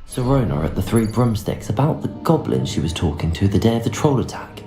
Serona at the Three Broomsticks about the goblin she was talking to the day of the troll attack.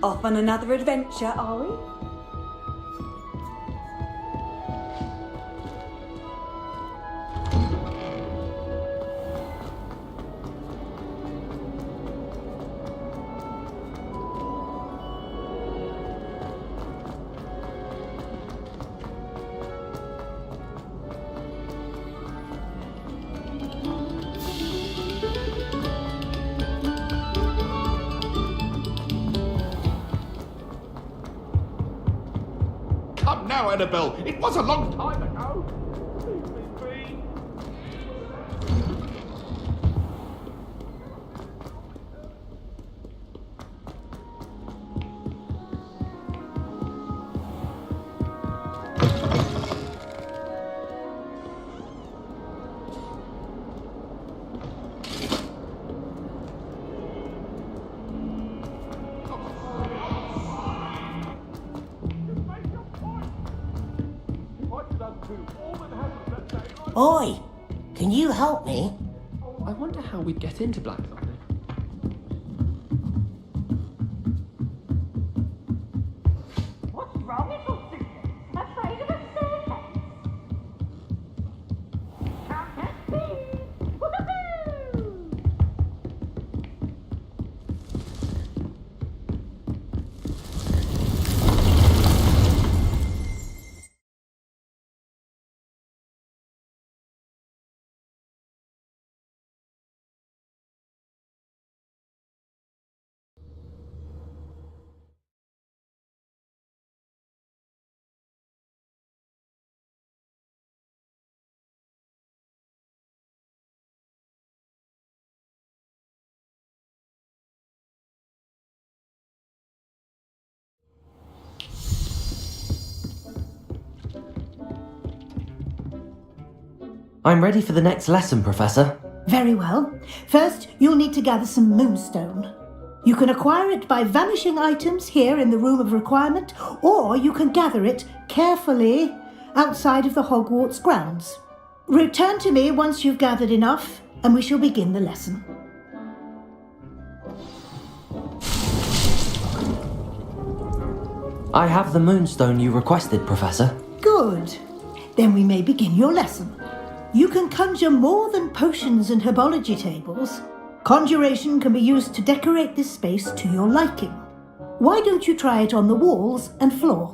Off on another adventure, are we? Come now, Annabelle. It was a long time ago. Leave me be. Oi! Can you help me? I wonder how we'd get into Black Thunder. What's wrong, little sister? Afraid of a staircase? Can't get me! Woohoo! I'm ready for the next lesson, Professor. Very well. First, you'll need to gather some moonstone. You can acquire it by vanishing items here in the Room of Requirement, or you can gather it carefully outside of the Hogwarts grounds. Return to me once you've gathered enough, and we shall begin the lesson. I have the moonstone you requested, Professor. Good. Then we may begin your lesson. You can conjure more than potions and herbology tables. Conjuration can be used to decorate this space to your liking. Why don't you try it on the walls and floor?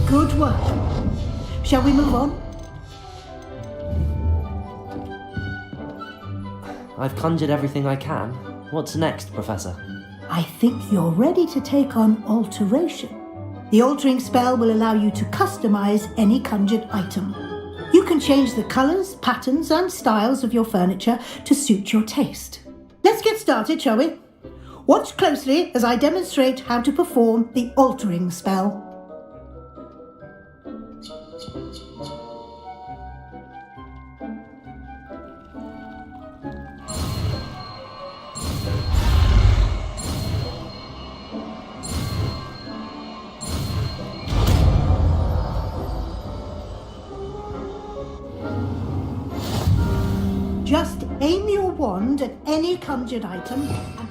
Good work. Shall we move on? I've conjured everything I can. What's next, Professor? I think you're ready to take on alteration. The altering spell will allow you to customize any conjured item. You can change the colors, patterns, and styles of your furniture to suit your taste. Let's get started, shall we? Watch closely as I demonstrate how to perform the altering spell. Just aim your wand at any conjured item and...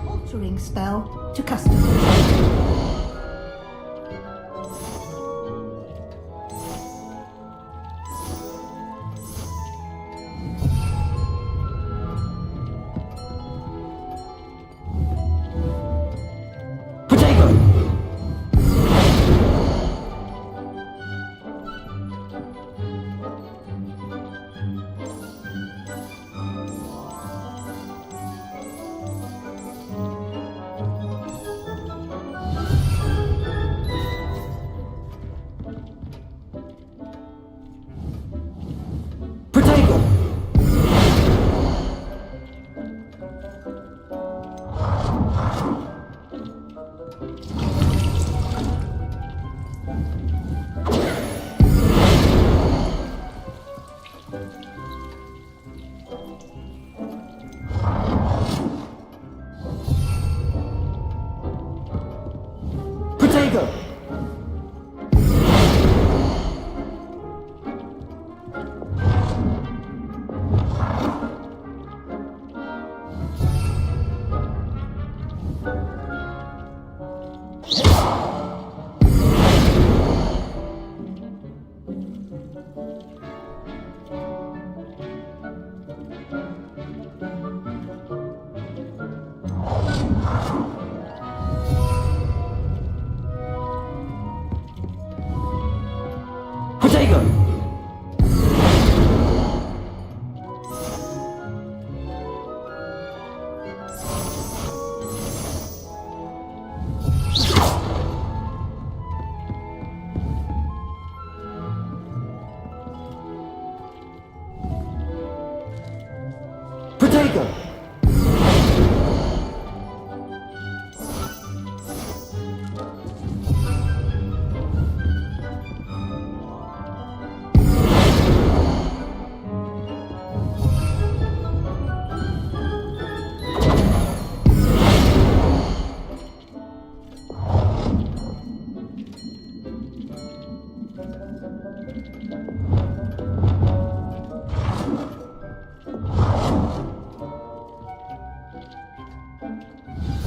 Altering spell to customize. Protego! Protego! Protego!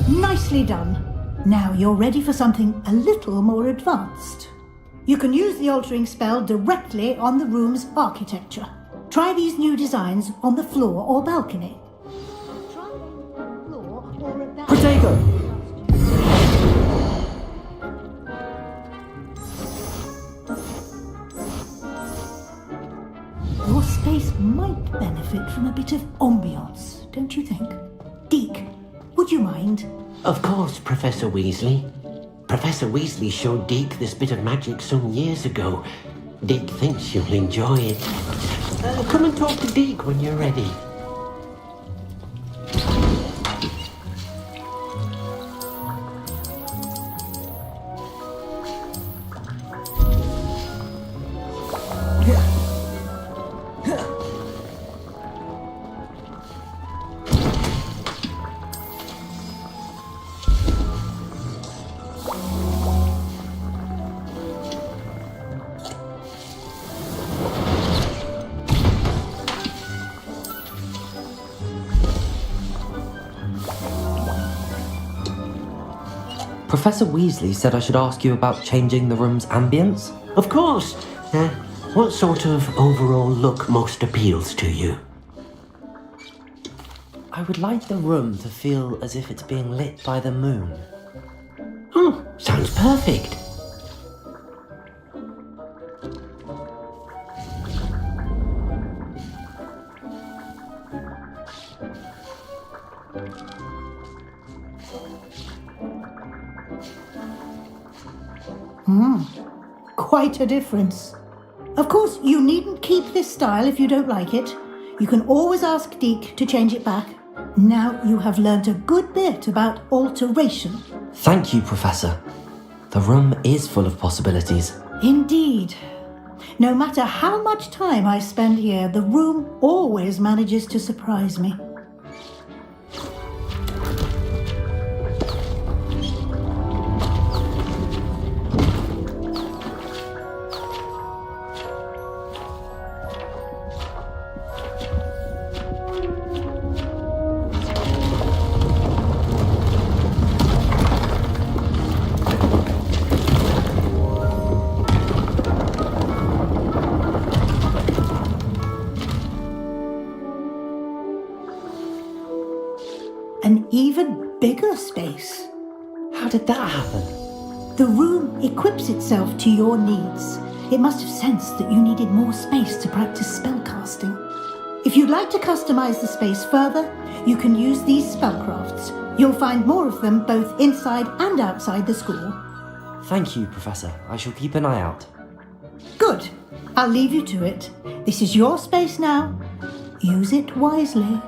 Nicely done. Now you're ready for something a little more advanced. You can use the altering spell directly on the room's architecture. Try these new designs on the floor or balcony. Try them on the floor or a balcony. Protego! Your space might benefit from a bit of ambiance, don't you think? Deke, would you mind? Of course, Professor Weasley. Professor Weasley showed Deke this bit of magic some years ago. Deke thinks you'll enjoy it. Come and talk to Deke when you're ready. Professor Weasley said I should ask you about changing the room's ambience. Of course. What sort of overall look most appeals to you? I would like the room to feel as if it's being lit by the moon. Oh, sounds perfect. Quite a difference. Of course, you needn't keep this style if you don't like it. You can always ask Deke to change it back. Now you have learnt a good bit about alteration. Thank you, Professor. The room is full of possibilities. Indeed. No matter how much time I spend here, the room always manages to surprise me. An even bigger space. How did that happen? The room equips itself to your needs. It must have sensed that you needed more space to practice spellcasting. If you'd like to customize the space further, you can use these spellcrafts. You'll find more of them both inside and outside the school. Thank you, Professor. I shall keep an eye out. Good. I'll leave you to it. This is your space now. Use it wisely.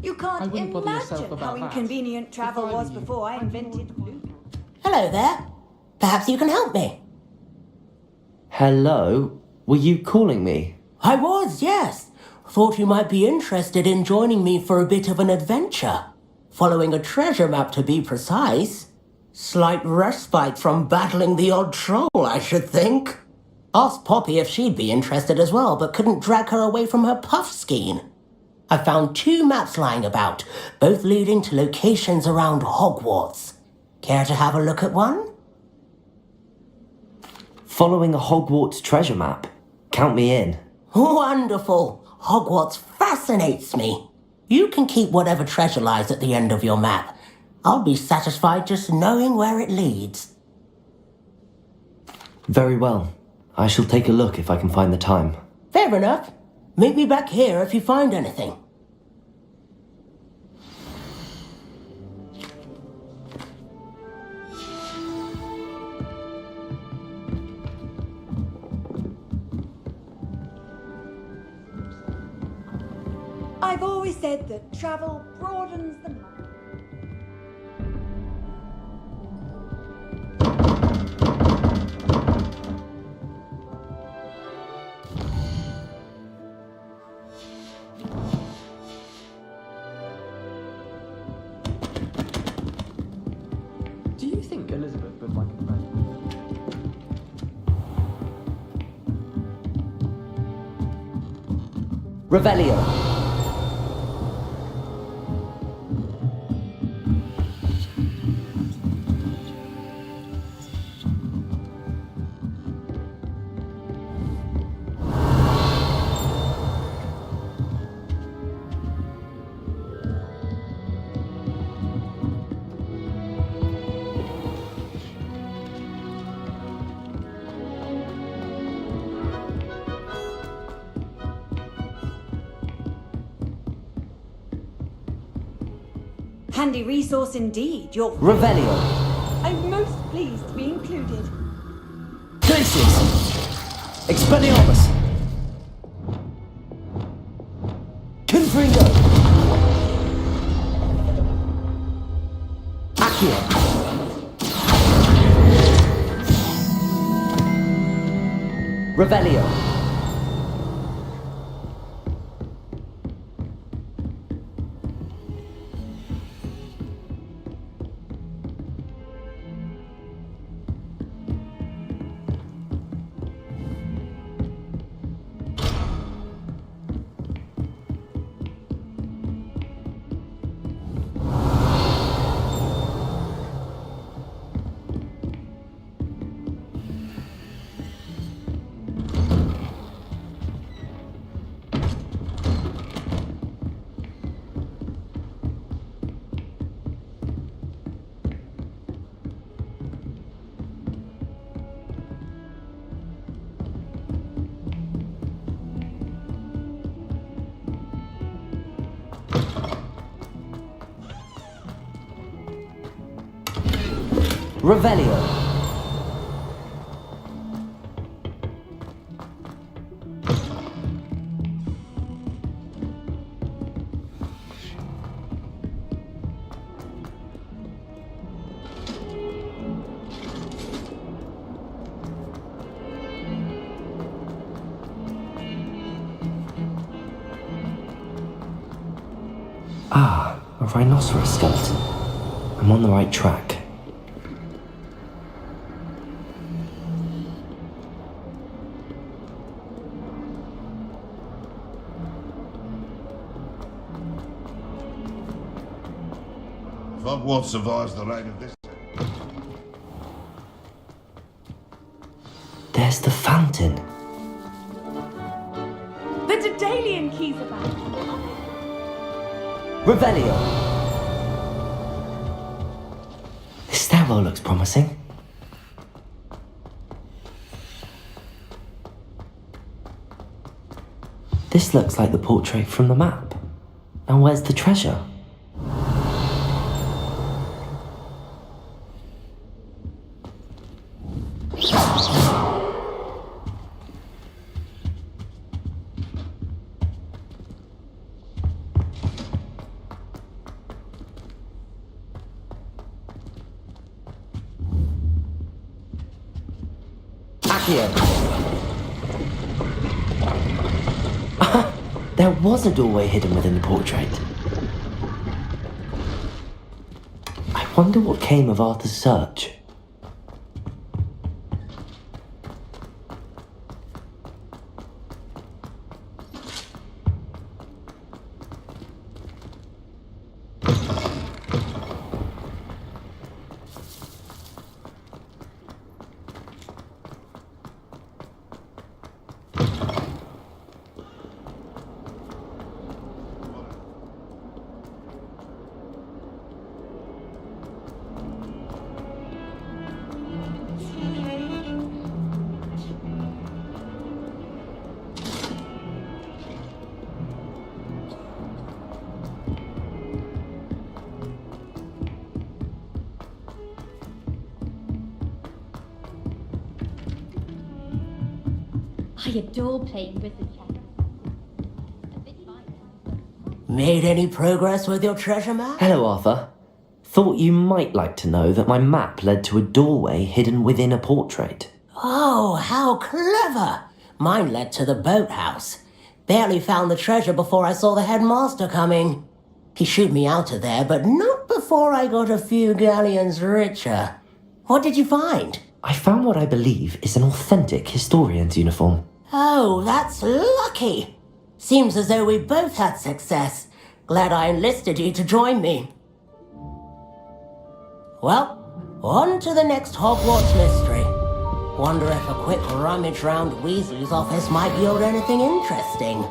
You can't I wouldn't bother yourself imagine about how that. inconvenient travel If I was were you, before I I'd be more invented inclined. Blue. Hello there. Perhaps you can help me. Hello? Were you calling me? I was, yes. Thought you might be interested in joining me for a bit of an adventure. Following a treasure map, to be precise. Slight respite from battling the odd troll, I should think. Asked Poppy if she'd be interested as well, but couldn't drag her away from her puff skein. I found 2 maps lying about, both leading to locations around Hogwarts. Care to have a look at one? Following a Hogwarts treasure map? Count me in. Wonderful. Hogwarts fascinates me. You can keep whatever treasure lies at the end of your map. I'll be satisfied just knowing where it leads. Very well. I shall take a look if I can find the time. Fair enough. Meet me back here if you find anything. I've always said that travel broadens the mind. Do you think Elizabeth would like a friend? Revelio. Handy resource indeed. You're Revelio. I'm most pleased to be included. Glacius. Expelliarmus. Confringo. Accio. Revelio. Revelio. Ah, a rhinoceros skeleton. I'm on the right track. If Hogwarts survives the reign of this... There's the fountain. The Daedalian keys are back. Revelio. This stairwell looks promising. This looks like the portrait from the map. Now where's the treasure? Accio. There was a doorway hidden within the portrait. I wonder what came of Arthur's search. I adore playing with the checkers. A bit violent. Made any progress with your treasure map? Hello, Arthur. Thought you might like to know that my map led to a doorway hidden within a portrait. Oh, how clever! Mine led to the boathouse. Barely found the treasure before I saw the headmaster coming. He shooed me out of there, but not before I got a few galleons richer. What did you find? I found what I believe is an authentic historian's uniform. Oh, that's lucky. Seems as though we both had success. Glad I enlisted you to join me. Well, on to the next Hogwarts mystery. Wonder if a quick rummage round Weasley's office might yield anything interesting.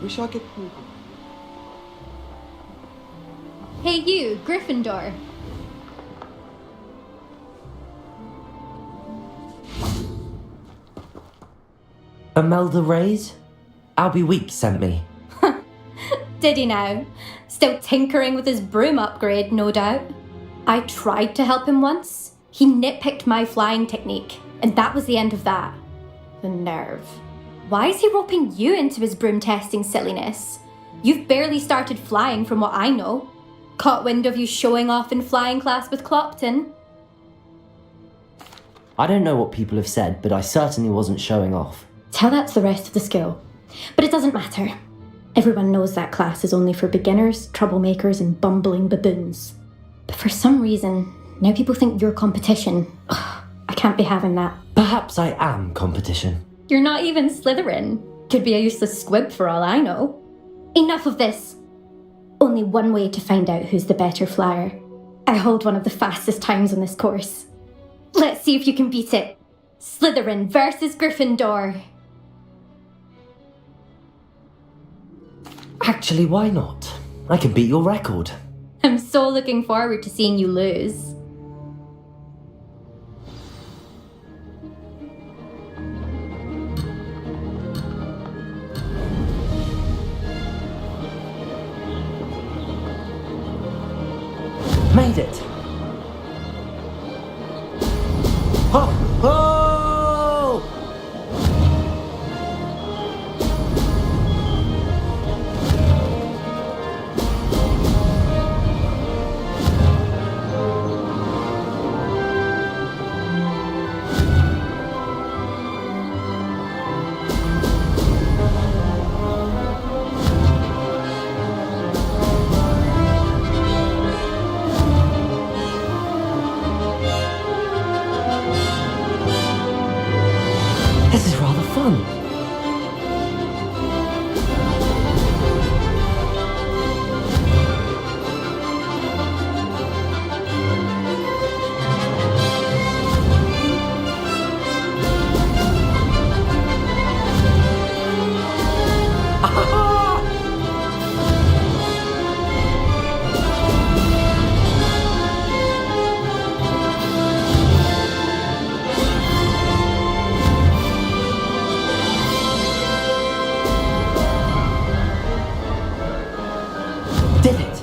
Wish I could. Hey you, Gryffindor. Imelda Reyes? Albie Weeks sent me. Did he now? Still tinkering with his broom upgrade, no doubt. I tried to help him once. He nitpicked my flying technique, and that was the end of that. The nerve. Why is he roping you into his broom testing silliness? You've barely started flying from what I know. Caught wind of you showing off in flying class with Clopton. I don't know what people have said, but I certainly wasn't showing off. Tell that to the rest of the school. But it doesn't matter. Everyone knows that class is only for beginners, troublemakers, and bumbling baboons. But for some reason, now people think you're competition. Ugh, I can't be having that. Perhaps I am competition. You're not even Slytherin. Could be a useless squib for all I know. Enough of this. Only one way to find out who's the better flyer. I hold one of the fastest times on this course. Let's see if you can beat it. Slytherin versus Gryffindor. Actually, why not? I can beat your record. I'm so looking forward to seeing you lose. Made it! Ho! Ho! This is rather fun. Did it!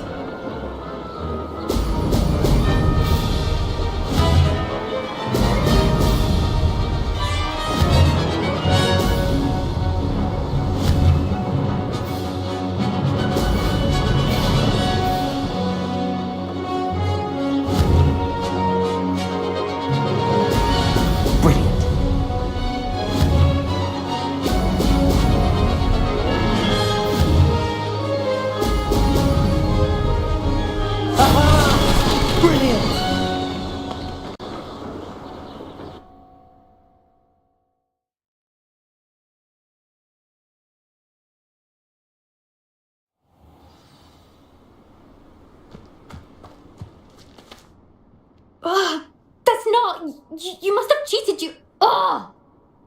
Brilliant. Brilliant! Ugh, that's not... You must have cheated, you... Ugh!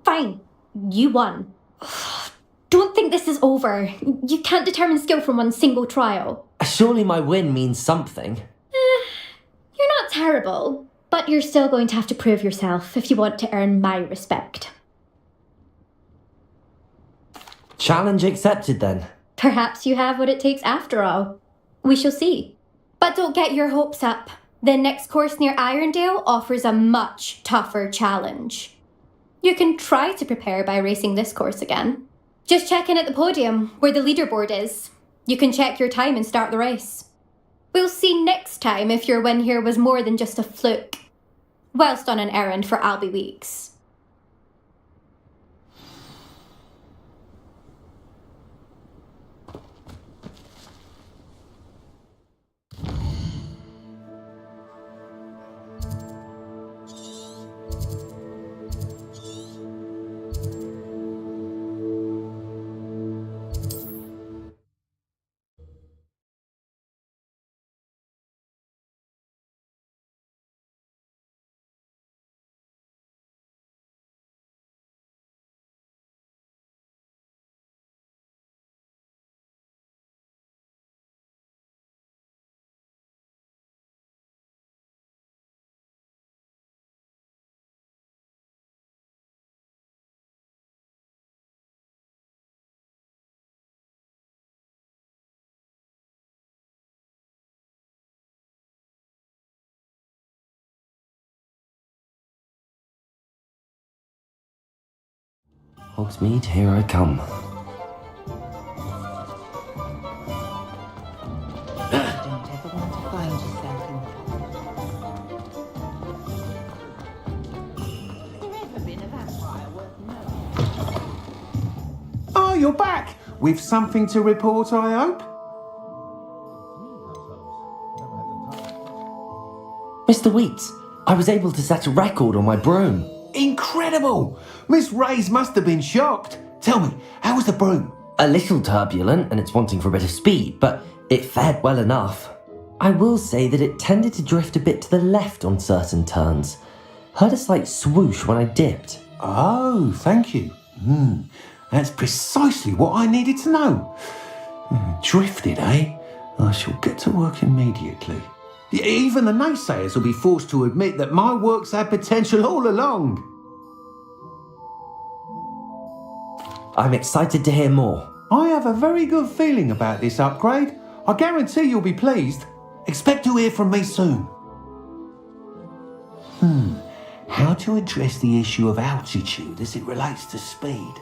Fine, you won. Ugh, don't think this is over. You can't determine skill from one single trial. Surely my win means something. You're not terrible, but you're still going to have to prove yourself if you want to earn my respect. Challenge accepted then. Perhaps you have what it takes after all. We shall see. But don't get your hopes up. The next course near Irondale offers a much tougher challenge. You can try to prepare by racing this course again. Just check in at the podium, where the leaderboard is. You can check your time and start the race. We'll see next time if your win here was more than just a fluke, whilst on an errand for Albie Weeks. Hogsmeade, here I come. Don't ever want to find yourself in... Has there ever been a vampire worth knowing? Oh, you're back! with something to report, I hope? Mr. Wheats, I was able to set a record on my broom. Incredible! Miss Ray's must have been shocked. Tell me, how was the broom? A little turbulent and it's wanting for a bit of speed, but it fared well enough. I will say that it tended to drift a bit to the left on certain turns. Heard a slight swoosh when I dipped. Oh, thank you. That's precisely what I needed to know. Drifted, eh? I shall get to work immediately. Even the naysayers will be forced to admit that my work's had potential all along. I'm excited to hear more. I have a very good feeling about this upgrade. I guarantee you'll be pleased. Expect to hear from me soon. How to address the issue of altitude as it relates to speed?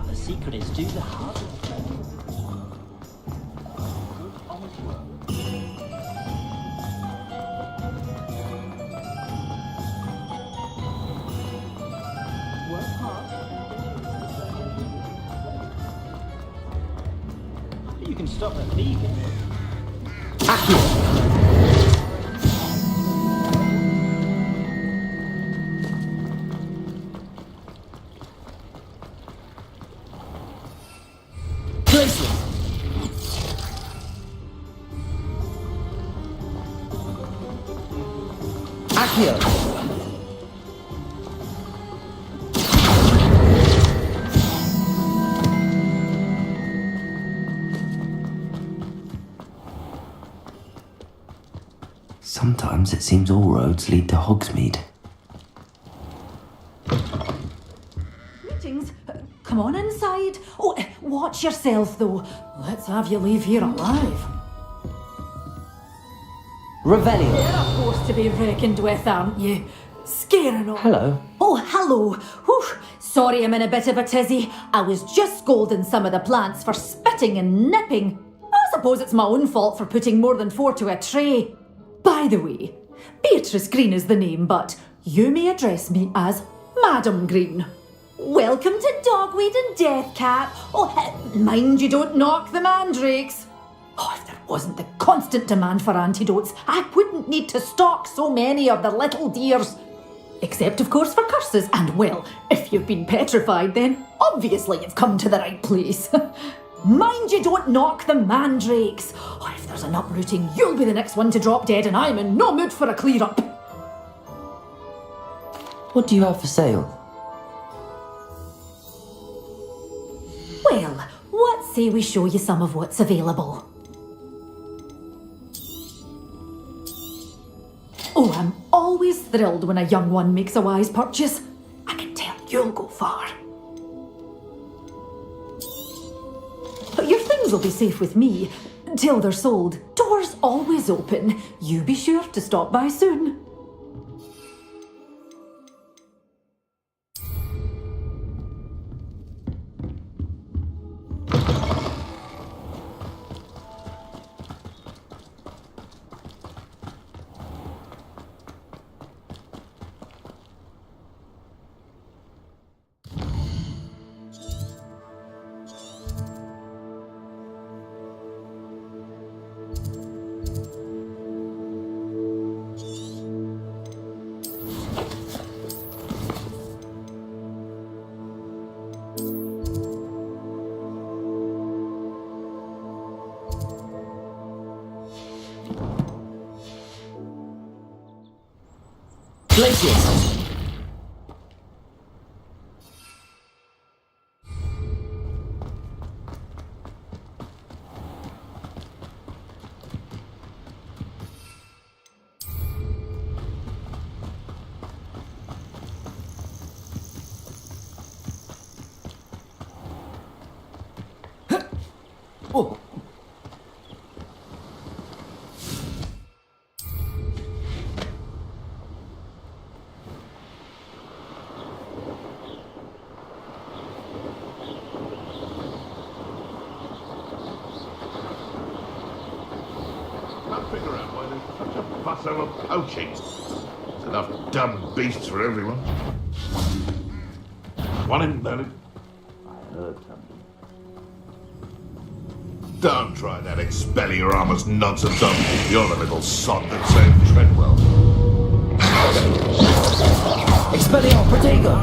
The secret is do the hard You can stop at me. Sometimes it seems all roads lead to Hogsmeade. Greetings. Come on inside. Oh, watch yourself though. Let's have you leave here alive. Revelio. You're a force to be reckoned with, aren't you? Scaring all. Hello. Oh, hello. Whew. Sorry I'm in a bit of a tizzy. I was just scolding some of the plants for spitting and nipping. I suppose it's my own fault for putting more than 4 to a tray. By the way, Beatrice Green is the name, but you may address me as Madam Green. Welcome to Dogweed and Deathcap. Oh, mind you don't knock the mandrakes. Oh, if there wasn't the constant demand for antidotes, I wouldn't need to stock so many of the little dears. Except, of course, for curses. And, well, if you've been petrified, then obviously you've come to the right place. Mind you don't knock the mandrakes. Oh, if there's an uprooting, you'll be the next one to drop dead, and I'm in no mood for a clear-up. What do you have for sale? Well, what say we show you some of what's available? Oh, I'm always thrilled when a young one makes a wise purchase. I can tell you'll go far. But your things will be safe with me till they're sold. Doors always open. You be sure to stop by soon. Glacius! figure out why there's such a fuss over poaching. There's enough dumb beasts for everyone. One in belly. I heard something. Don't try that Expelliarmus nonsense on me. You're the little sod that saved Treadwell. Expelliarmus Protego!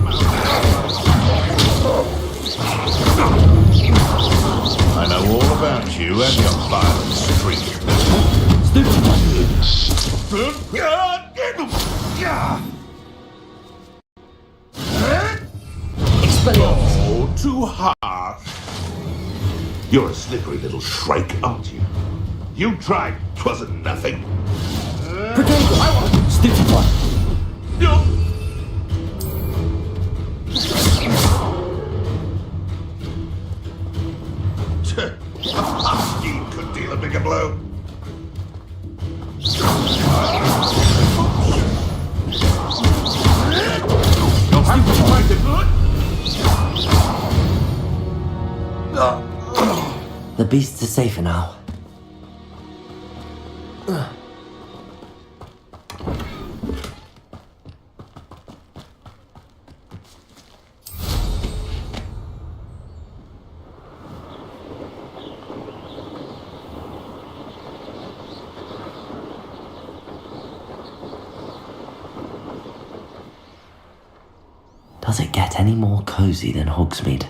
I know all about you and your violent streak. Expelliarmus! Oh, too harsh. You're a slippery little shrike, aren't you? You tried, 'twasn't nothing. Protego! Stupefy! A husky could deal a bigger blow. You'll have to fight it. The beasts are safer now. Does it get any more cozy than Hogsmeade?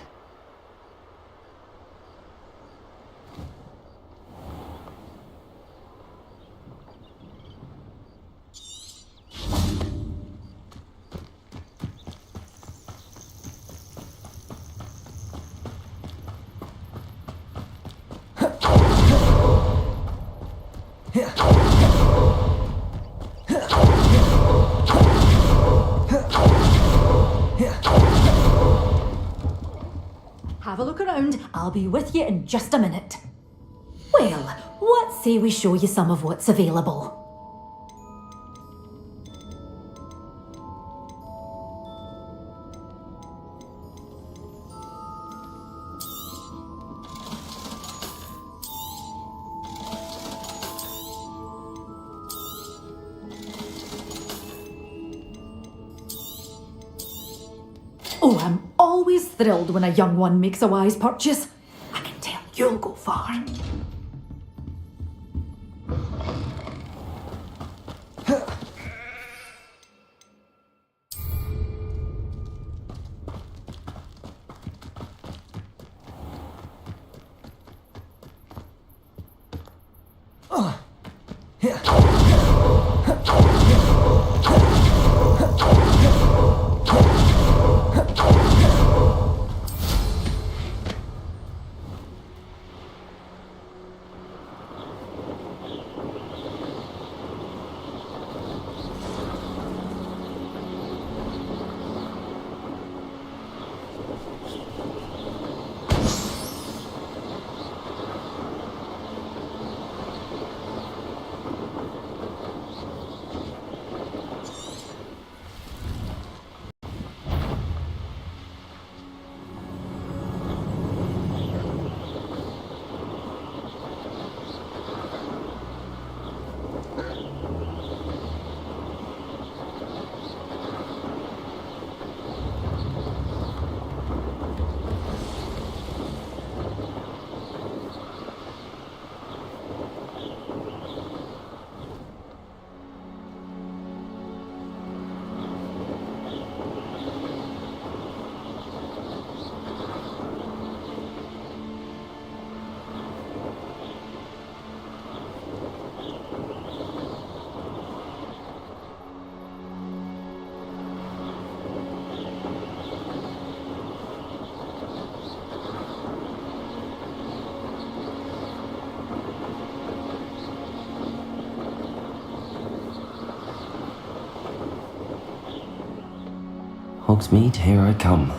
Have a look around. I'll be with you in just a minute. Well, what say we show you some of what's available? Oh, I'm always thrilled when a young one makes a wise purchase. I can tell you'll go far. Hogsmeade, here I come.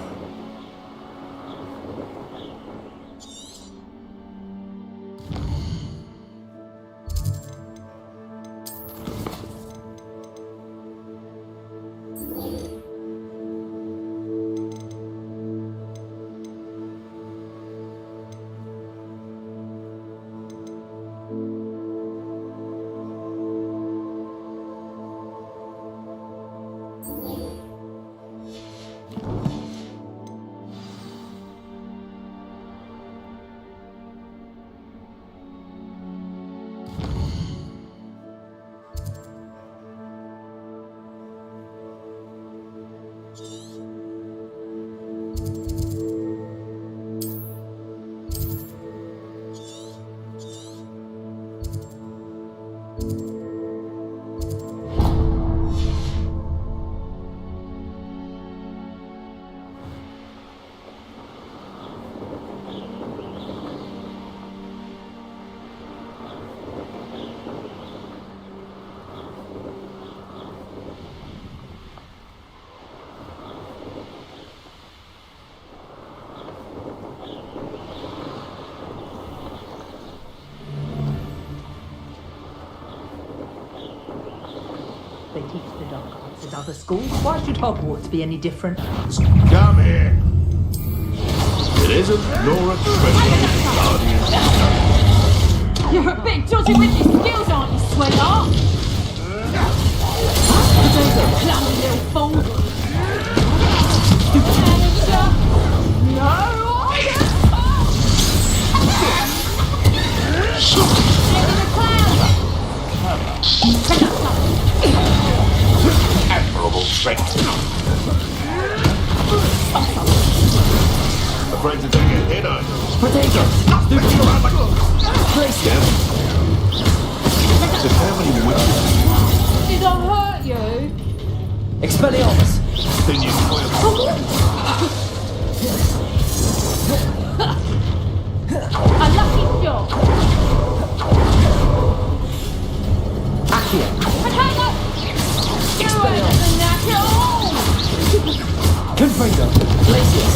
They teach the dark arts at other schools. Why should Hogwarts be any different? Come here. It isn't Nora Treasurer, Guardian. You're a bit dodgy with your skills, aren't you, sweetheart? Clumsy little fool. No, Admirable trick. Afraid to take a hit, are you? Potato! Flicking around like a... Place it! Damn. So how many witches did I hurt you? Expelliarmus! then you swim? A lucky shot. Accio! Potato! You ain't the knack at all. Confringo! Glacius!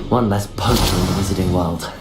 One less poacher in the wizarding world.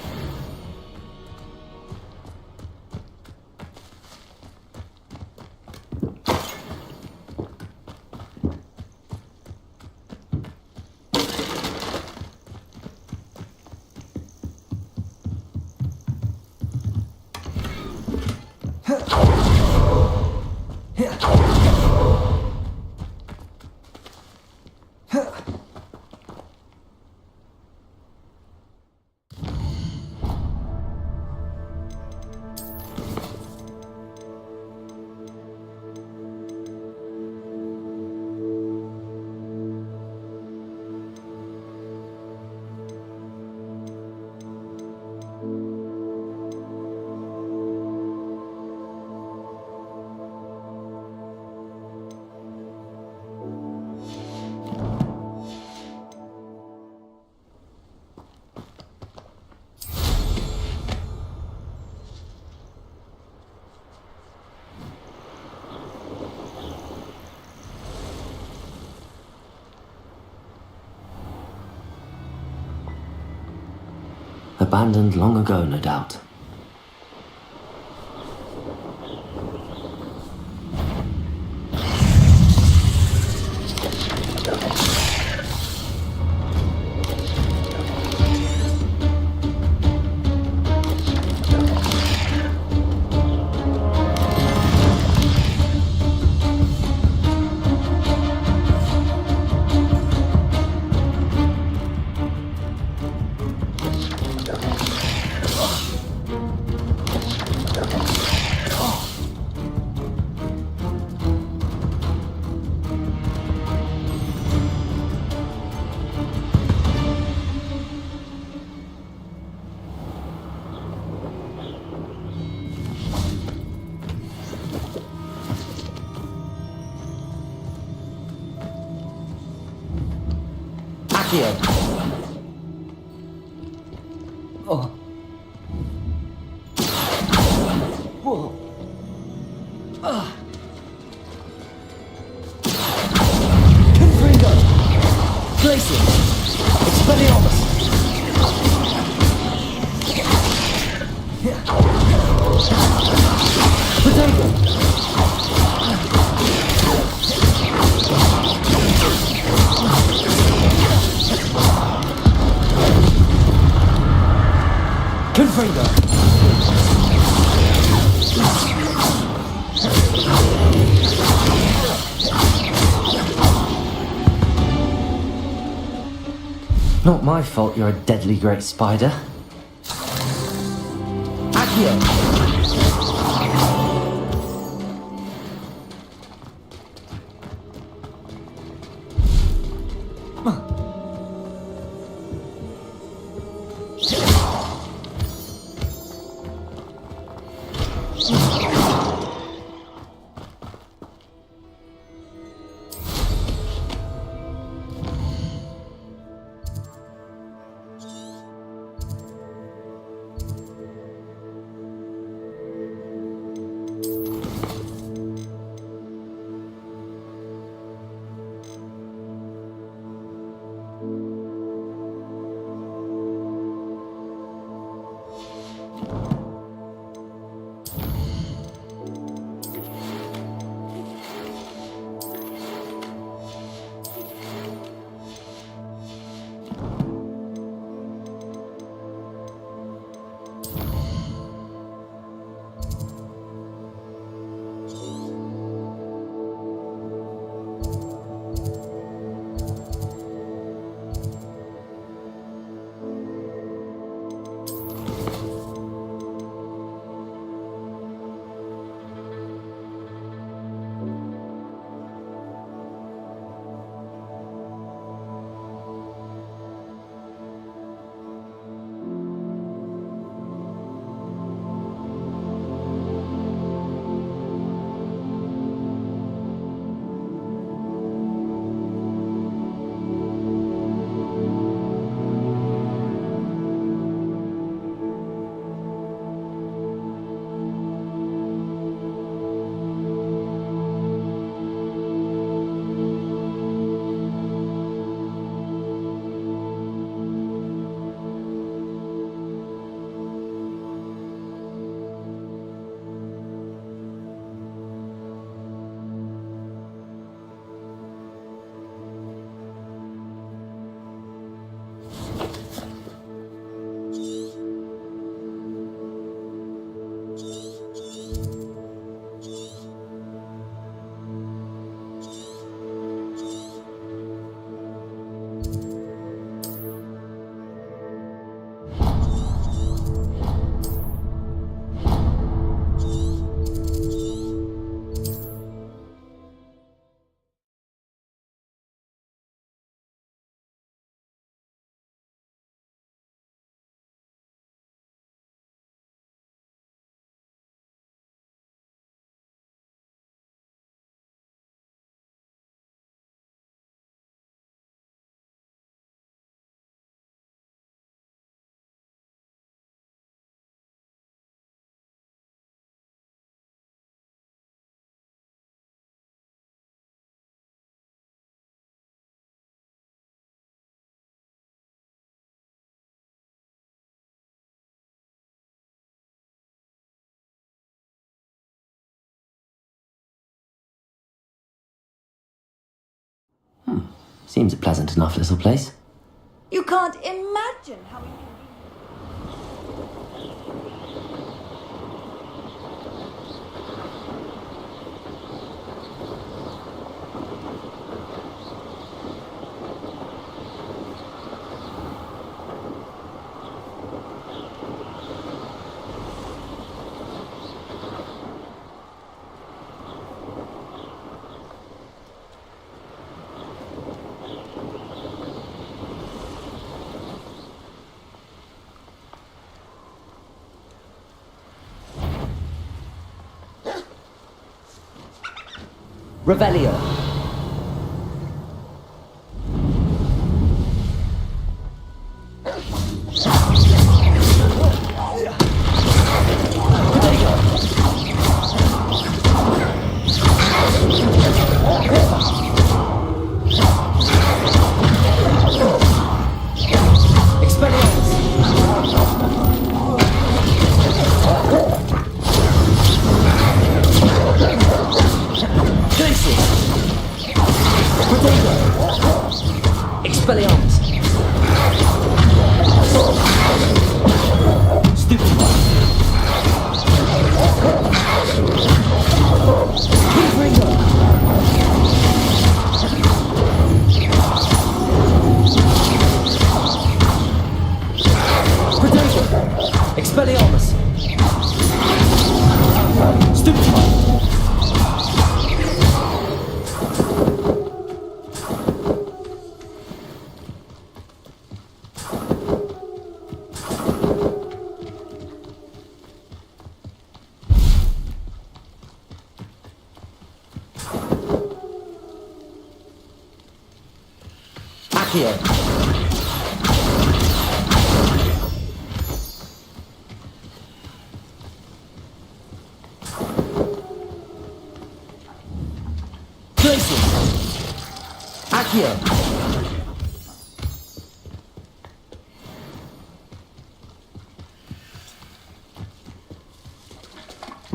Abandoned long ago, no doubt. Accio! Oh. Whoa. Confringo! Glacier! Expelliarmus! Potato! Confringo! Not my fault you're a deadly great spider. Accio! Seems a pleasant enough little place. You can't imagine how... Revelio.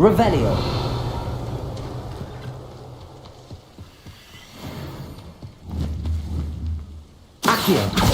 Revelio. Accio.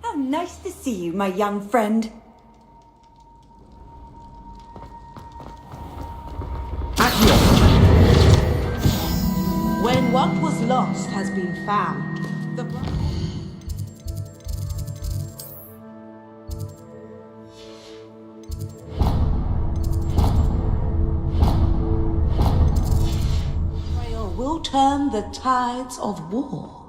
How nice to see you, my young friend. When what was lost has been found, the betrayal will turn the tides of war.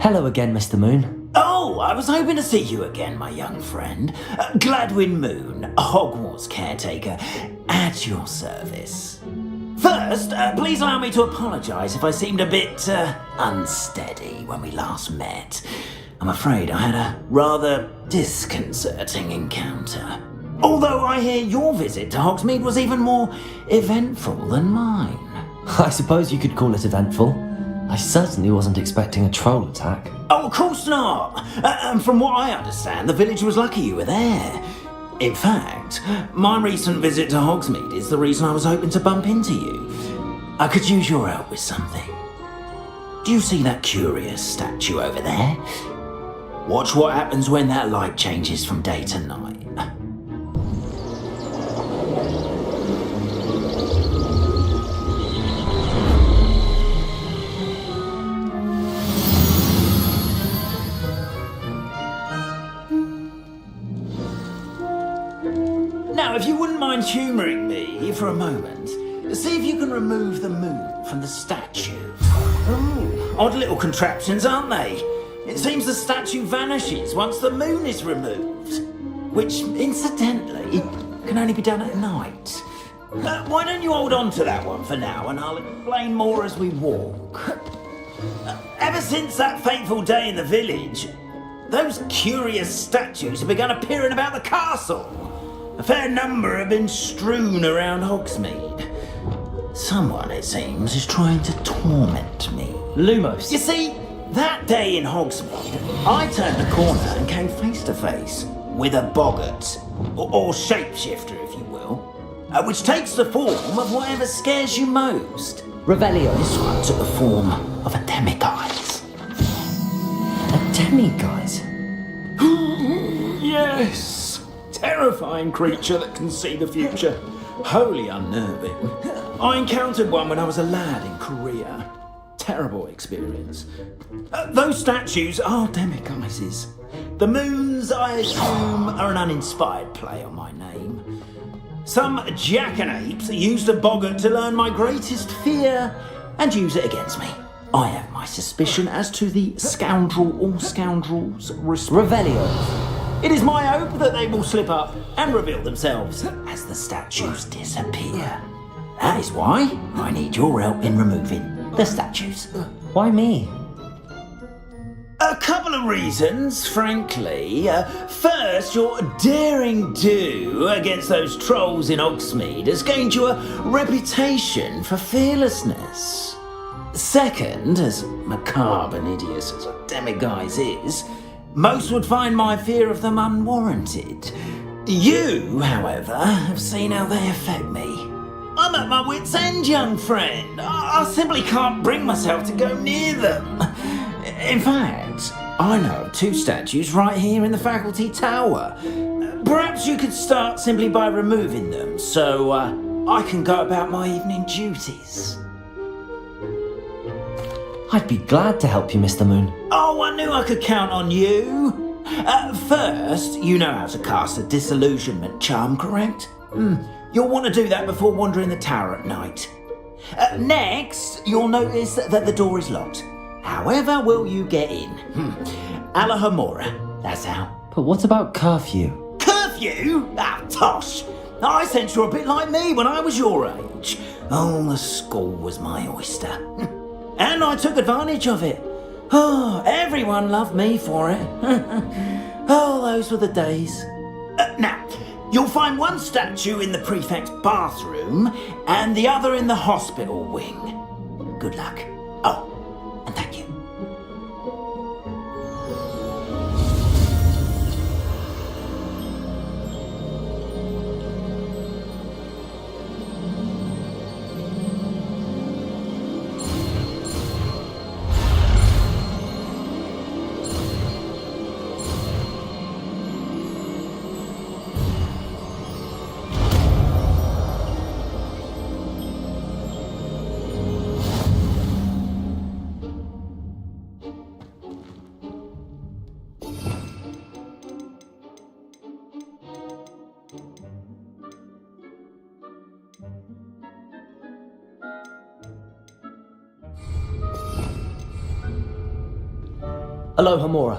Hello again, Mr. Moon. Oh, I was hoping to see you again, my young friend. Gladwin Moon, Hogwarts caretaker, at your service. First, First, please allow me to apologise if I seemed a bit unsteady when we last met. I'm afraid I had a rather disconcerting encounter. Although I hear your visit to Hogsmeade was even more eventful than mine. I suppose you could call it eventful. I certainly wasn't expecting a troll attack. Oh, of course not! And from what I understand, the village was lucky you were there. In fact, my recent visit to Hogsmeade is the reason I was hoping to bump into you. I could use your help with something. Do you see that curious statue over there? Watch what happens when that light changes from day to night. Now, if you wouldn't mind humouring me for a moment, see if you can remove the moon from the statue. Oh, odd little contraptions, aren't they? It seems the statue vanishes once the moon is removed, which, incidentally, can only be done at night. Why don't you hold on to that one for now, and I'll explain more as we walk. Ever since that fateful day in the village, those curious statues have begun appearing about the castle. A fair number have been strewn around Hogsmeade. Someone, it seems, is trying to torment me. Lumos. You see, that day in Hogsmeade, I turned a corner and came face to face with a boggart, or shapeshifter, if you will, which takes the form of whatever scares you most. Revelio. This one took the form of a demiguise. A demiguise? Yes! Terrifying creature that can see the future. Wholly unnerving. I encountered one when I was a lad in Korea. Terrible experience. Those statues are demiguises. The moons, I assume, are an uninspired play on my name. Some jackanapes used a boggart to learn my greatest fear and use it against me. I have my suspicion as to the scoundrel or scoundrels Revelio. It is my hope that they will slip up and reveal themselves as the statues disappear. That is why I need your help in removing the statues. Why me? A couple of reasons, frankly. First, your daring do against those trolls in Hogsmeade has gained you a reputation for fearlessness. Second, as macabre and hideous as a demiguise is, most would find my fear of them unwarranted. You, however, have seen how they affect me. I'm at my wit's end, young friend. I simply can't bring myself to go near them. In fact, I know of two statues right here in the faculty tower. Perhaps you could start simply by removing them, so I can go about my evening duties. I'd be glad to help you, Mr. Moon. Oh, I knew I could count on you. First, you know how to cast a disillusionment charm, correct? You'll want to do that before wandering the tower at night. Next, you'll notice that the door is locked. However will you get in? Alahomora, that's how. But what about curfew? Curfew? Ah, tosh. I sense you're a bit like me when I was your age. Oh, the school was my oyster. And I took advantage of it. Oh, everyone loved me for it. Oh, those were the days. Now, you'll find one statue in the prefect's bathroom and the other in the hospital wing. Good luck. Oh, and thank you. Hello, Homora.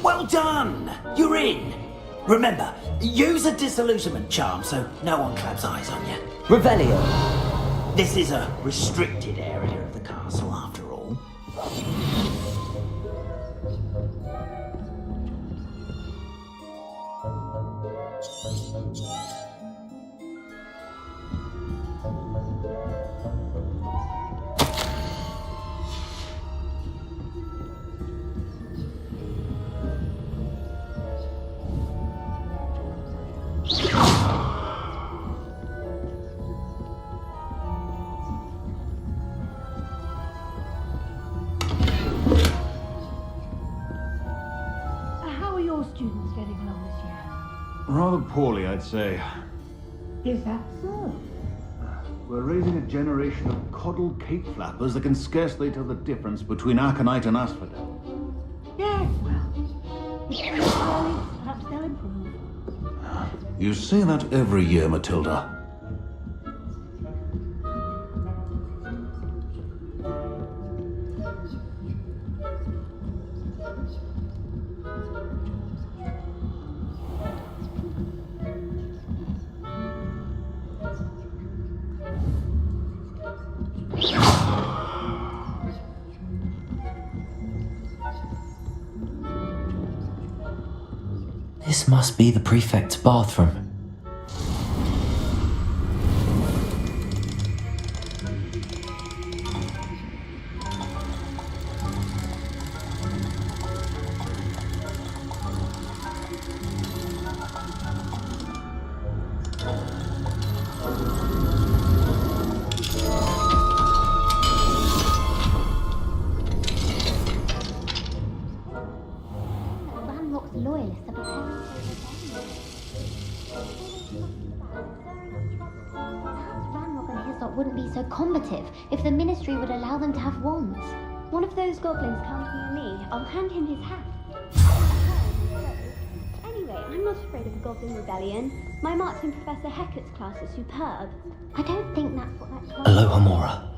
Well done! You're in! Remember, use a disillusionment charm so no one claps eyes on you. Revelio. This is a restricted area of the castle, after all. How are your students getting along this year? Rather poorly, I'd say. Is that so? We're raising a generation of coddled cape flappers that can scarcely tell the difference between aconite and asphodel. Yes, well, it's too early. Perhaps they'll improve. You say that every year, Matilda. This must be the prefect's bathroom. Ranrock's loyalists are preparing Perhaps Ranrock and his lot wouldn't be so combative if the Ministry would allow them to have wands. One of those goblins counting on me. I'll hand him his hat. Anyway, I'm not afraid of a goblin rebellion. My marks in Professor Hecat's class are superb. I don't think that's what that class... Aloha Mora.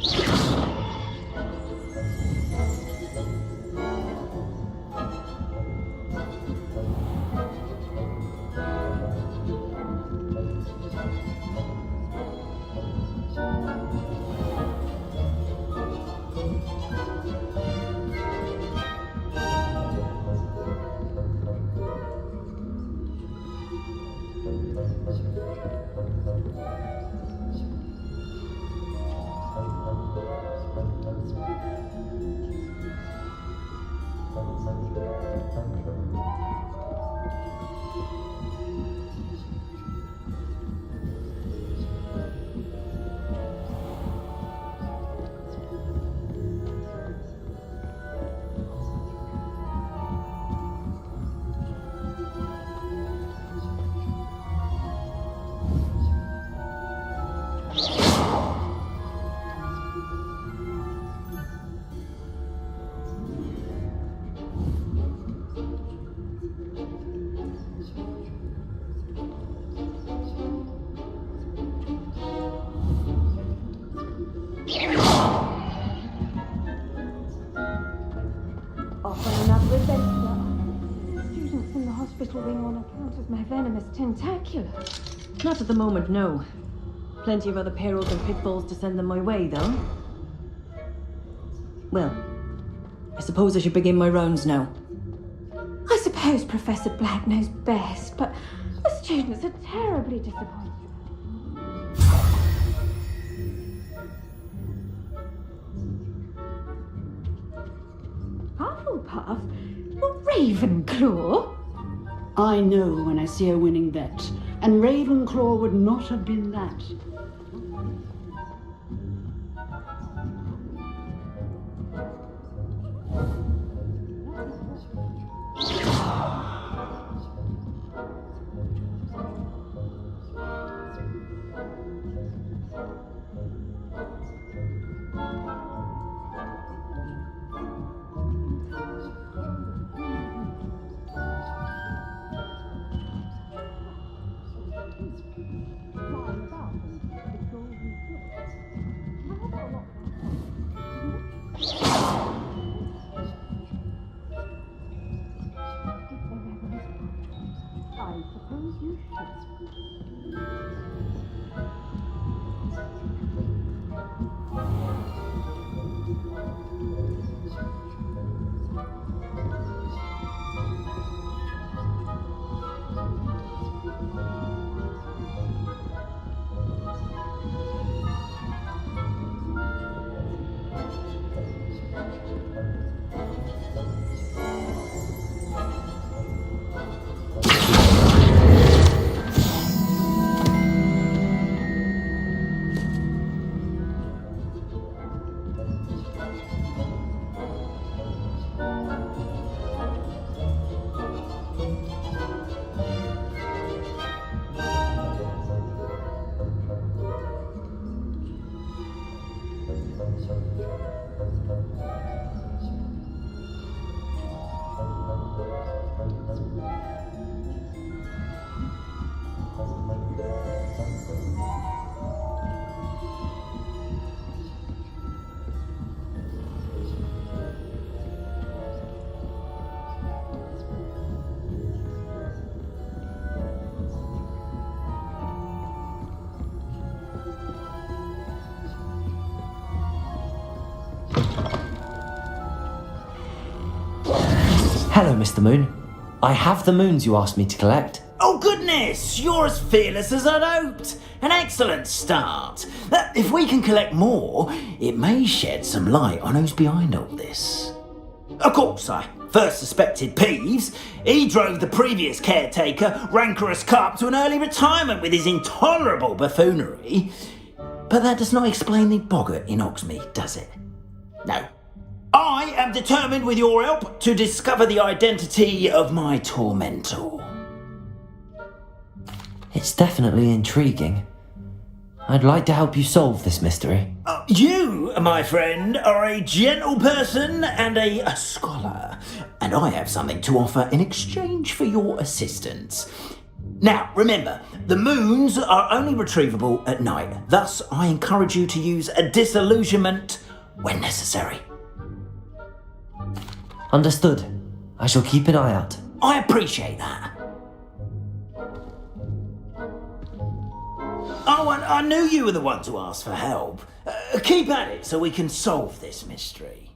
You hospital wing on account of my venomous tentacular. Not at the moment, no. Plenty of other payrolls and pitfalls to send them my way, though. Well, I suppose I should begin my rounds now. I suppose Professor Black knows best, but the students are terribly disappointed. Hufflepuff? Or Ravenclaw? I know when I see a winning bet, and Ravenclaw would not have been that. I suppose you should. Hello, Mr. Moon. I have the moons you asked me to collect. Oh goodness, you're as fearless as I'd hoped. An excellent start. If we can collect more, it may shed some light on who's behind all this. Of course, I first suspected Peeves. He drove the previous caretaker, Rancorous Carp, to an early retirement with his intolerable buffoonery. But that does not explain the boggart in Hogsmeade, does it? No. I am determined, with your help, to discover the identity of my tormentor. It's definitely intriguing. I'd like to help you solve this mystery. You, my friend, are a gentle person and a scholar, and I have something to offer in exchange for your assistance. Now, remember, the moons are only retrievable at night, thus I encourage you to use a disillusionment when necessary. Understood. I shall keep an eye out. I appreciate that. Oh, and I knew you were the one to ask for help. Keep at it so we can solve this mystery.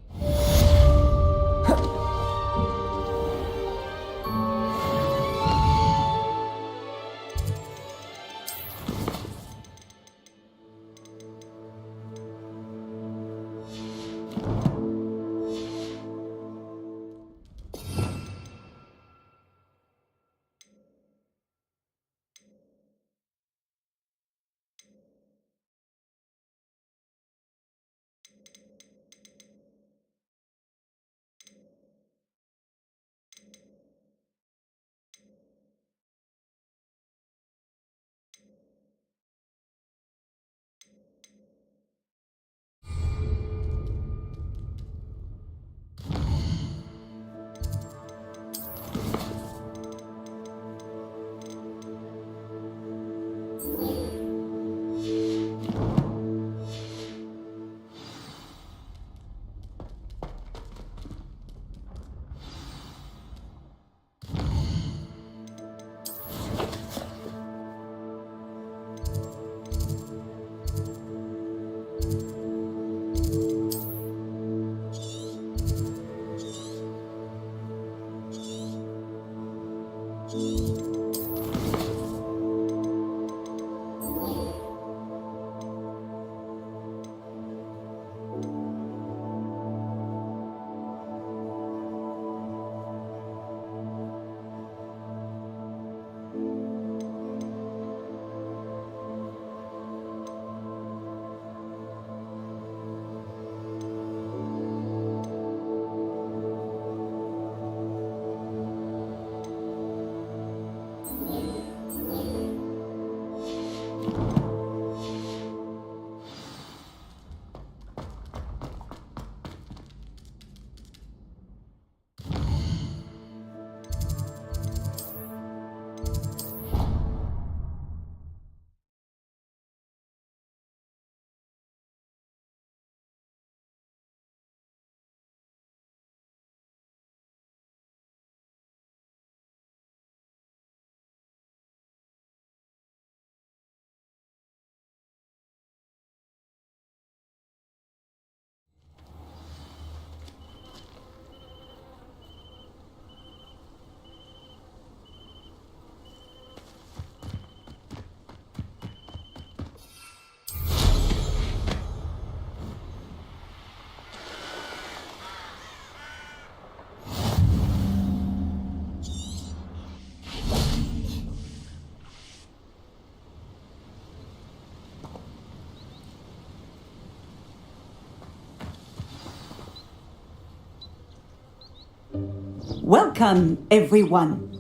Welcome, everyone.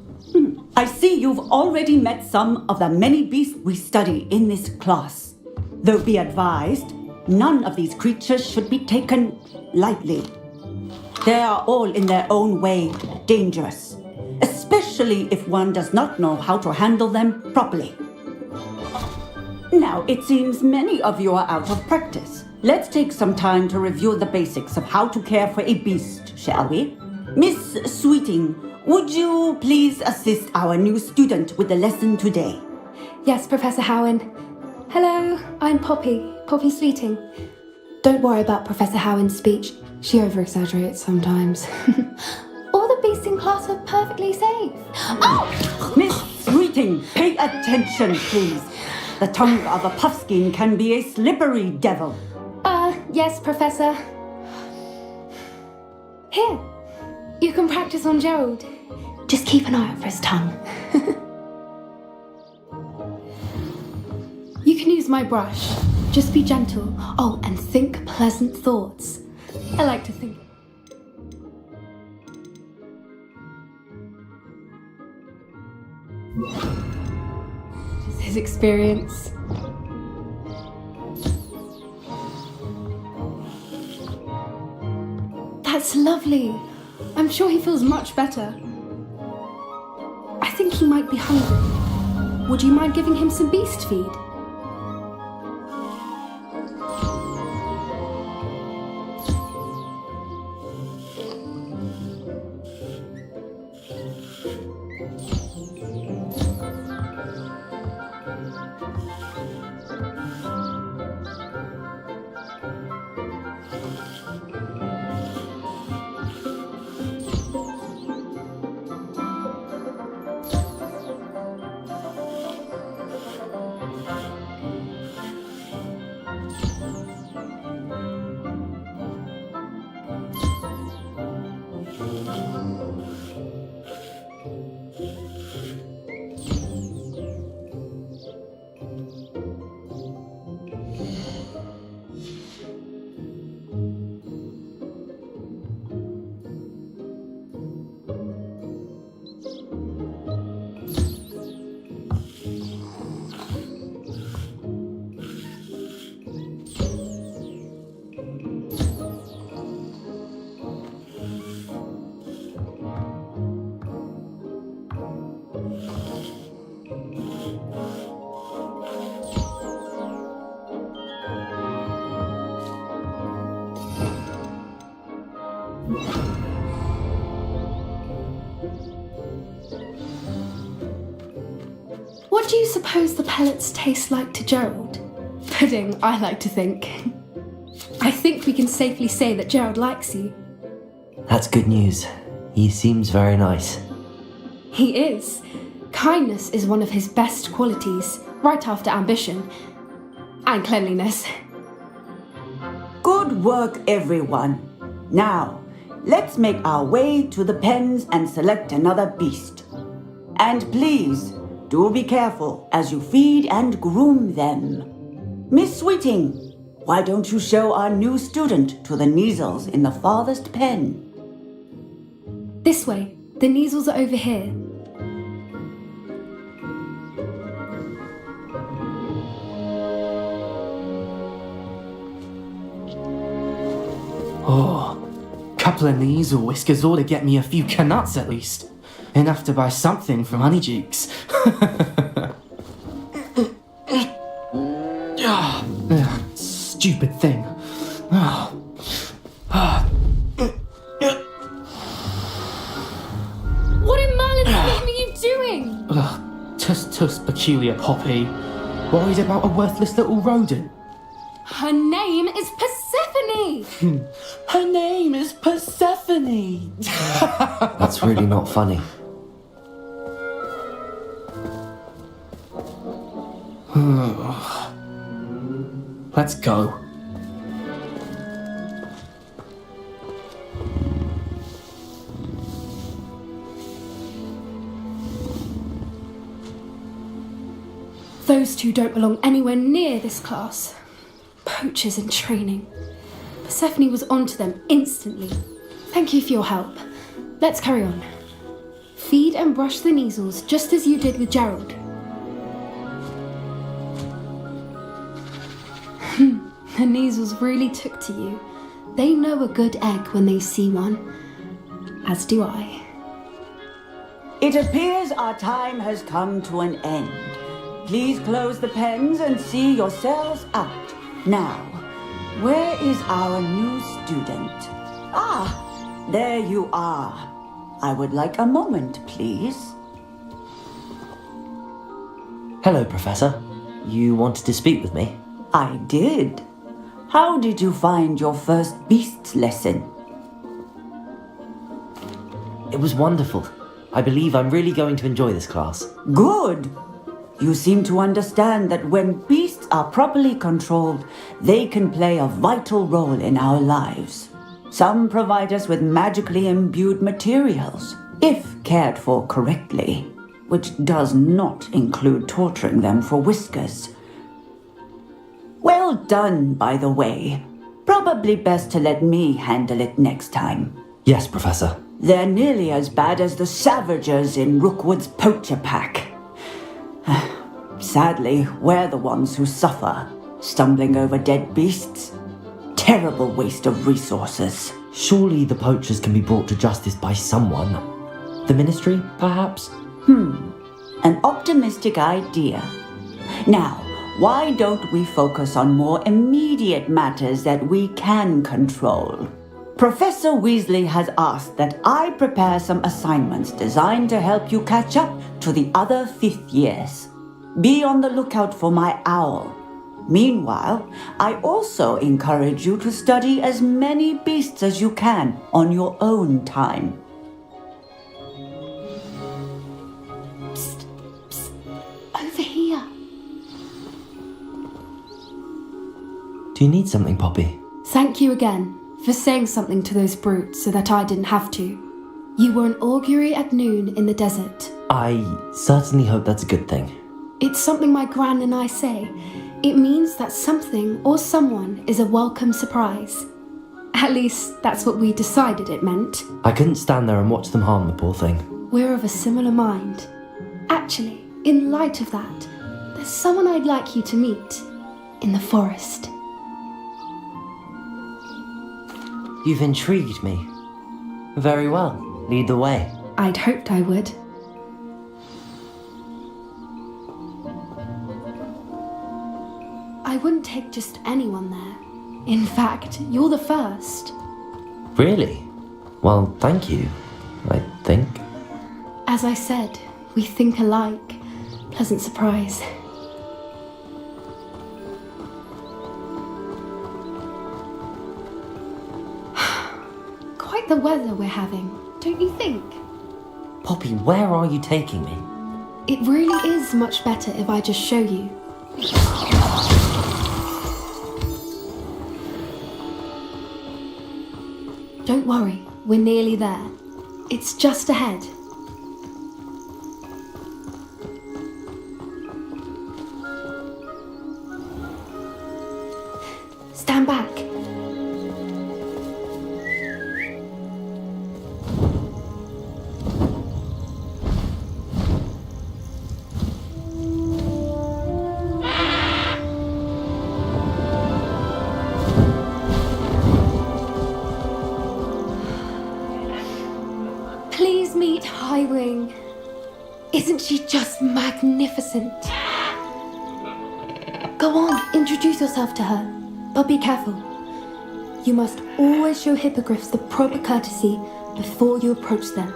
I see you've already met some of the many beasts we study in this class. Though be advised, none of these creatures should be taken lightly. They are all in their own way dangerous, especially if one does not know how to handle them properly. Now, it seems many of you are out of practice. Let's take some time to review the basics of how to care for a beast, shall we? Miss Sweeting, would you please assist our new student with the lesson today? Yes, Professor Howen. Hello, I'm Poppy Sweeting. Don't worry about Professor Howen's speech. She over-exaggerates sometimes. All the beasts in class are perfectly safe. Oh! Miss Sweeting, pay attention, please. The tongue of a puffskein can be a slippery devil. Yes, Professor. Here, you can practice on Gerald. Just keep an eye out for his tongue. You can use my brush. Just be gentle. Oh, and think pleasant thoughts. I like to think. Just his experience. That's lovely. I'm sure he feels much better. I think he might be hungry. Would you mind giving him some beast feed? What do you suppose the pellets taste like to Gerald? Pudding, I like to think. I think we can safely say that Gerald likes you. That's good news. He seems very nice. He is. Kindness is one of his best qualities, right after ambition. And cleanliness. Good work, everyone. Now, let's make our way to the pens and select another beast. And please, do be careful as you feed and groom them. Miss Sweeting, why don't you show our new student to the Neasels in the farthest pen? This way. The Neasels are over here. Oh, couple of Neasel whiskers ought to get me a few canuts at least. Enough to buy something from Honeydukes. Stupid thing. What in Merlin's name are you doing? Tuss, peculiar Poppy. Worried about a worthless little rodent. Her name is Persephone! Her name is Persephone! That's really not funny. Let's go. Those two don't belong anywhere near this class. Poachers in training. Persephone was onto them instantly. Thank you for your help. Let's carry on. Feed and brush the Neasels just as you did with Gerald. The Neasels really took to you. They know a good egg when they see one. As do I. It appears our time has come to an end. Please close the pens and see yourselves out. Now, where is our new student? Ah, there you are. I would like a moment, please. Hello, Professor. You wanted to speak with me? I did. How did you find your first beasts lesson? It was wonderful. I believe I'm really going to enjoy this class. Good. You seem to understand that when beasts are properly controlled, they can play a vital role in our lives. Some provide us with magically imbued materials, if cared for correctly, which does not include torturing them for whiskers. Well done, by the way. Probably best to let me handle it next time. Yes, Professor. They're nearly as bad as the Savagers in Rookwood's poacher pack. Sadly, we're the ones who suffer, stumbling over dead beasts. Terrible waste of resources. Surely the poachers can be brought to justice by someone. The Ministry, perhaps? An optimistic idea. Now, why don't we focus on more immediate matters that we can control? Professor Weasley has asked that I prepare some assignments designed to help you catch up to the other 5th years. Be on the lookout for my owl. Meanwhile, I also encourage you to study as many beasts as you can on your own time. Psst, psst. Over here. Do you need something, Poppy? Thank you again for saying something to those brutes so that I didn't have to. You were an augury at noon in the desert. I certainly hope that's a good thing. It's something my gran and I say. It means that something or someone is a welcome surprise. At least, that's what we decided it meant. I couldn't stand there and watch them harm the poor thing. We're of a similar mind. Actually, in light of that, there's someone I'd like you to meet. In the forest. You've intrigued me. Very well. Lead the way. I'd hoped I would. I wouldn't take just anyone there. In fact, you're the first. Really? Well, thank you, I think. As I said, we think alike. Pleasant surprise. Quite the weather we're having, don't you think? Poppy, where are you taking me? It really is much better if I just show you. Don't worry, we're nearly there. It's just ahead. Stand back. Please meet Highwing. Isn't she just magnificent? Go on, introduce yourself to her. But be careful. You must always show hippogriffs the proper courtesy before you approach them.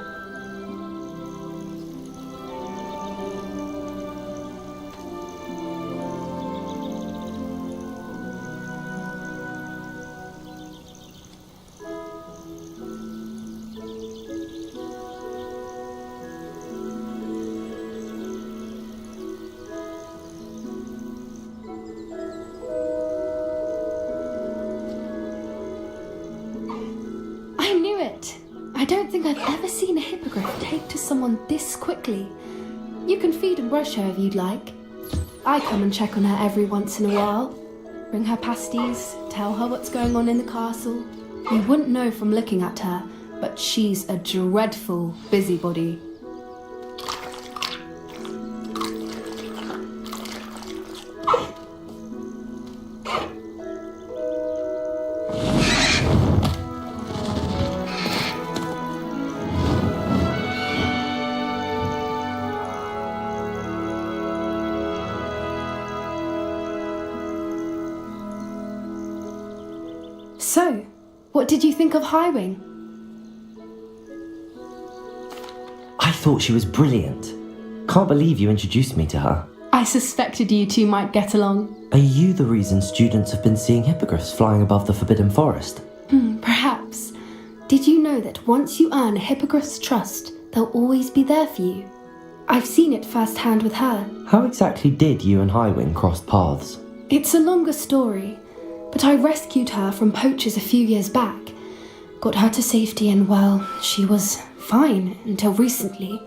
I don't think I've ever seen a hippogriff take to someone this quickly. You can feed and brush her if you'd like. I come and check on her every once in a while. Bring her pasties, tell her what's going on in the castle. You wouldn't know from looking at her, but she's a dreadful busybody. So, what did you think of Highwing? I thought she was brilliant. Can't believe you introduced me to her. I suspected you two might get along. Are you the reason students have been seeing hippogriffs flying above the Forbidden Forest? Perhaps. Did you know that once you earn a hippogriff's trust, they'll always be there for you? I've seen it firsthand with her. How exactly did you and Highwing cross paths? It's a longer story, but I rescued her from poachers a few years back. Got her to safety and, well, she was fine until recently.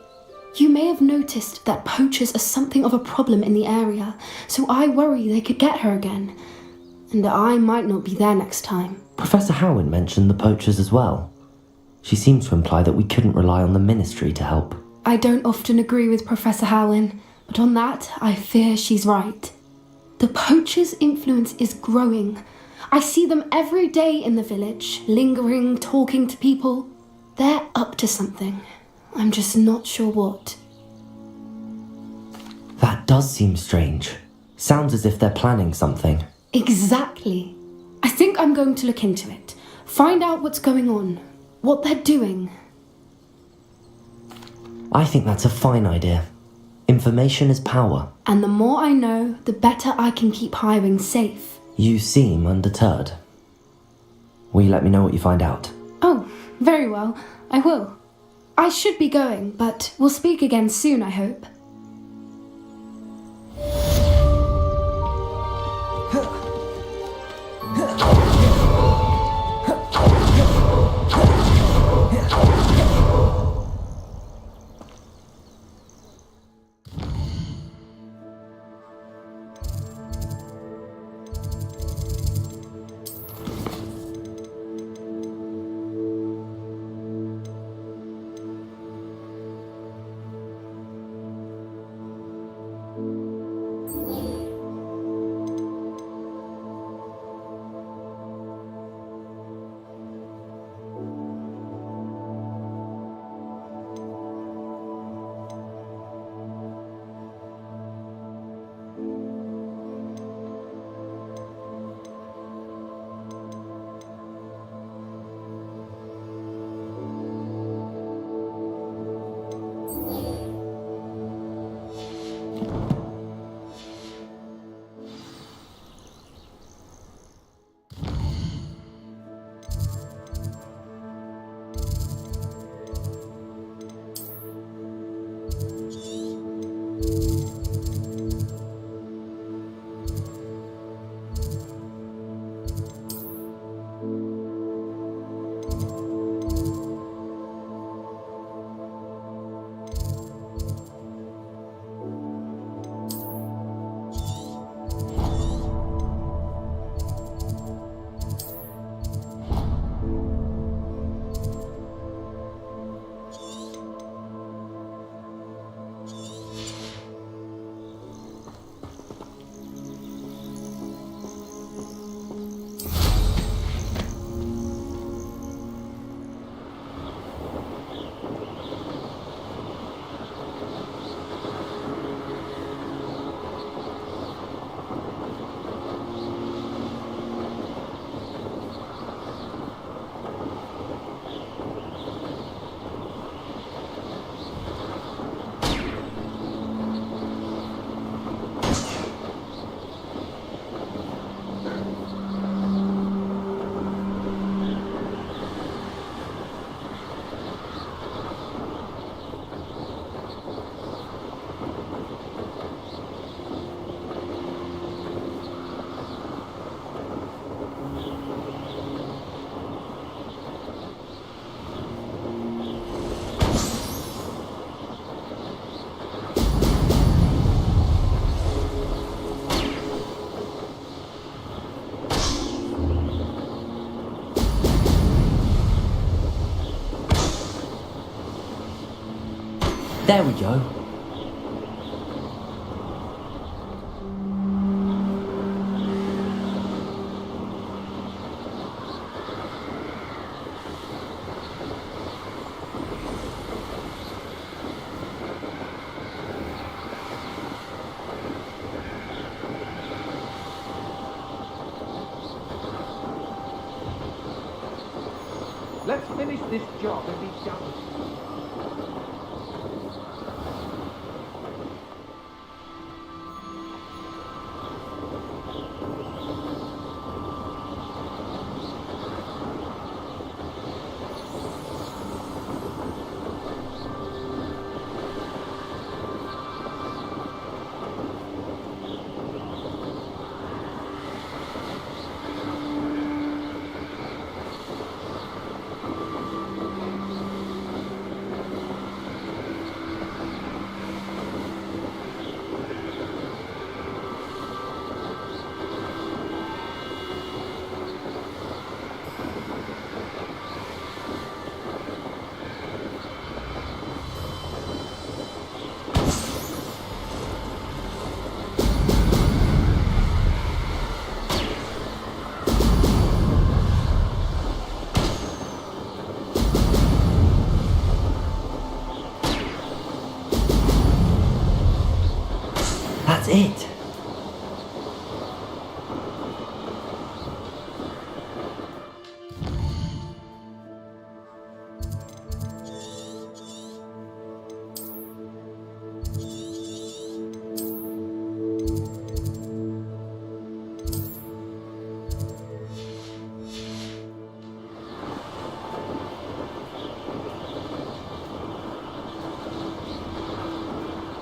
You may have noticed that poachers are something of a problem in the area, so I worry they could get her again. And I might not be there next time. Professor Howin mentioned the poachers as well. She seemed to imply that we couldn't rely on the Ministry to help. I don't often agree with Professor Howin, but on that, I fear she's right. The poachers' influence is growing. I see them every day in the village, lingering, talking to people. They're up to something. I'm just not sure what. That does seem strange. Sounds as if they're planning something. Exactly. I think I'm going to look into it. Find out what's going on. What they're doing. I think that's a fine idea. Information is power. And the more I know, the better I can keep Highwing safe. You seem undeterred. Will you let me know what you find out? Oh, very well. I will. I should be going, but we'll speak again soon, I hope. There we go. Let's finish this job and be done. That's it.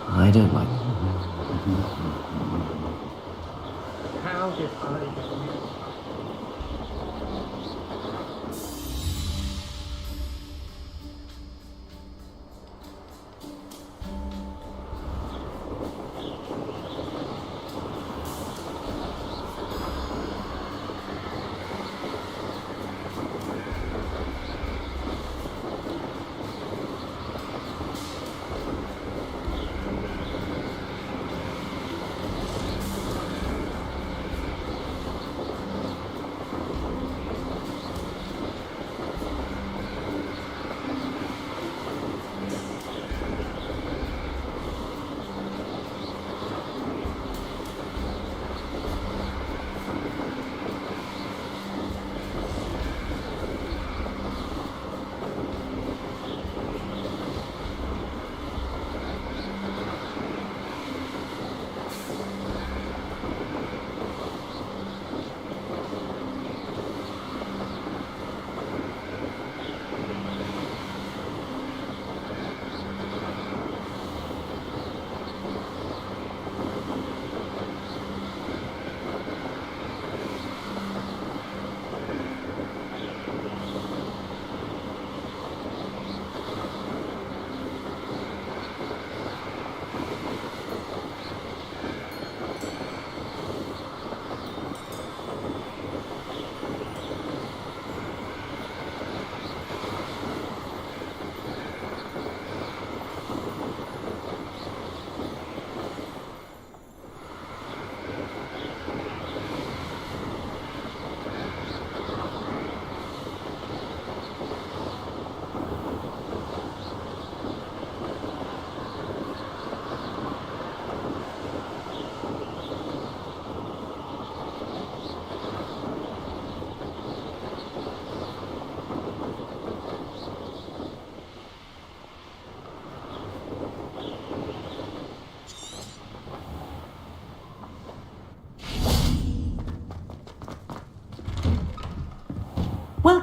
I don't like How did I get mixed up?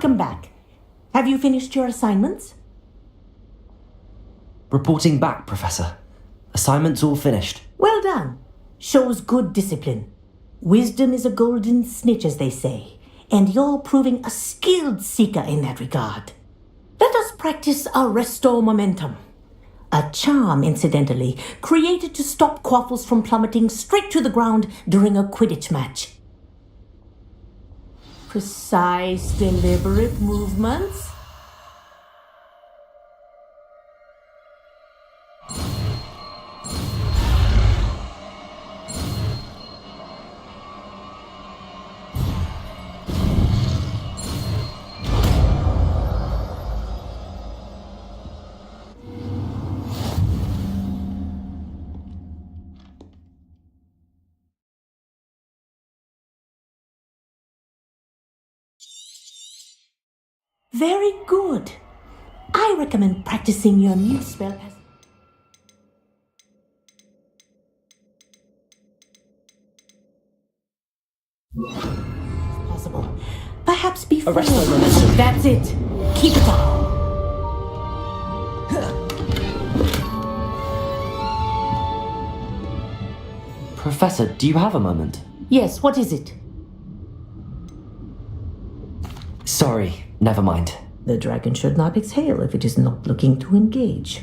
Welcome back. Have you finished your assignments? Reporting back, Professor. Assignment's all finished. Well done. Shows good discipline. Wisdom is a golden snitch, as they say, and you're proving a skilled seeker in that regard. Let us practice our restore momentum. A charm, incidentally, created to stop Quaffles from plummeting straight to the ground during a Quidditch match. Precise, deliberate movements. Very good. I recommend practicing your new spell as possible. Perhaps before... Arrest my momentum. That's it. Keep it up. Professor, do you have a moment? Yes, what is it? Sorry, never mind. The dragon should not exhale if it is not looking to engage.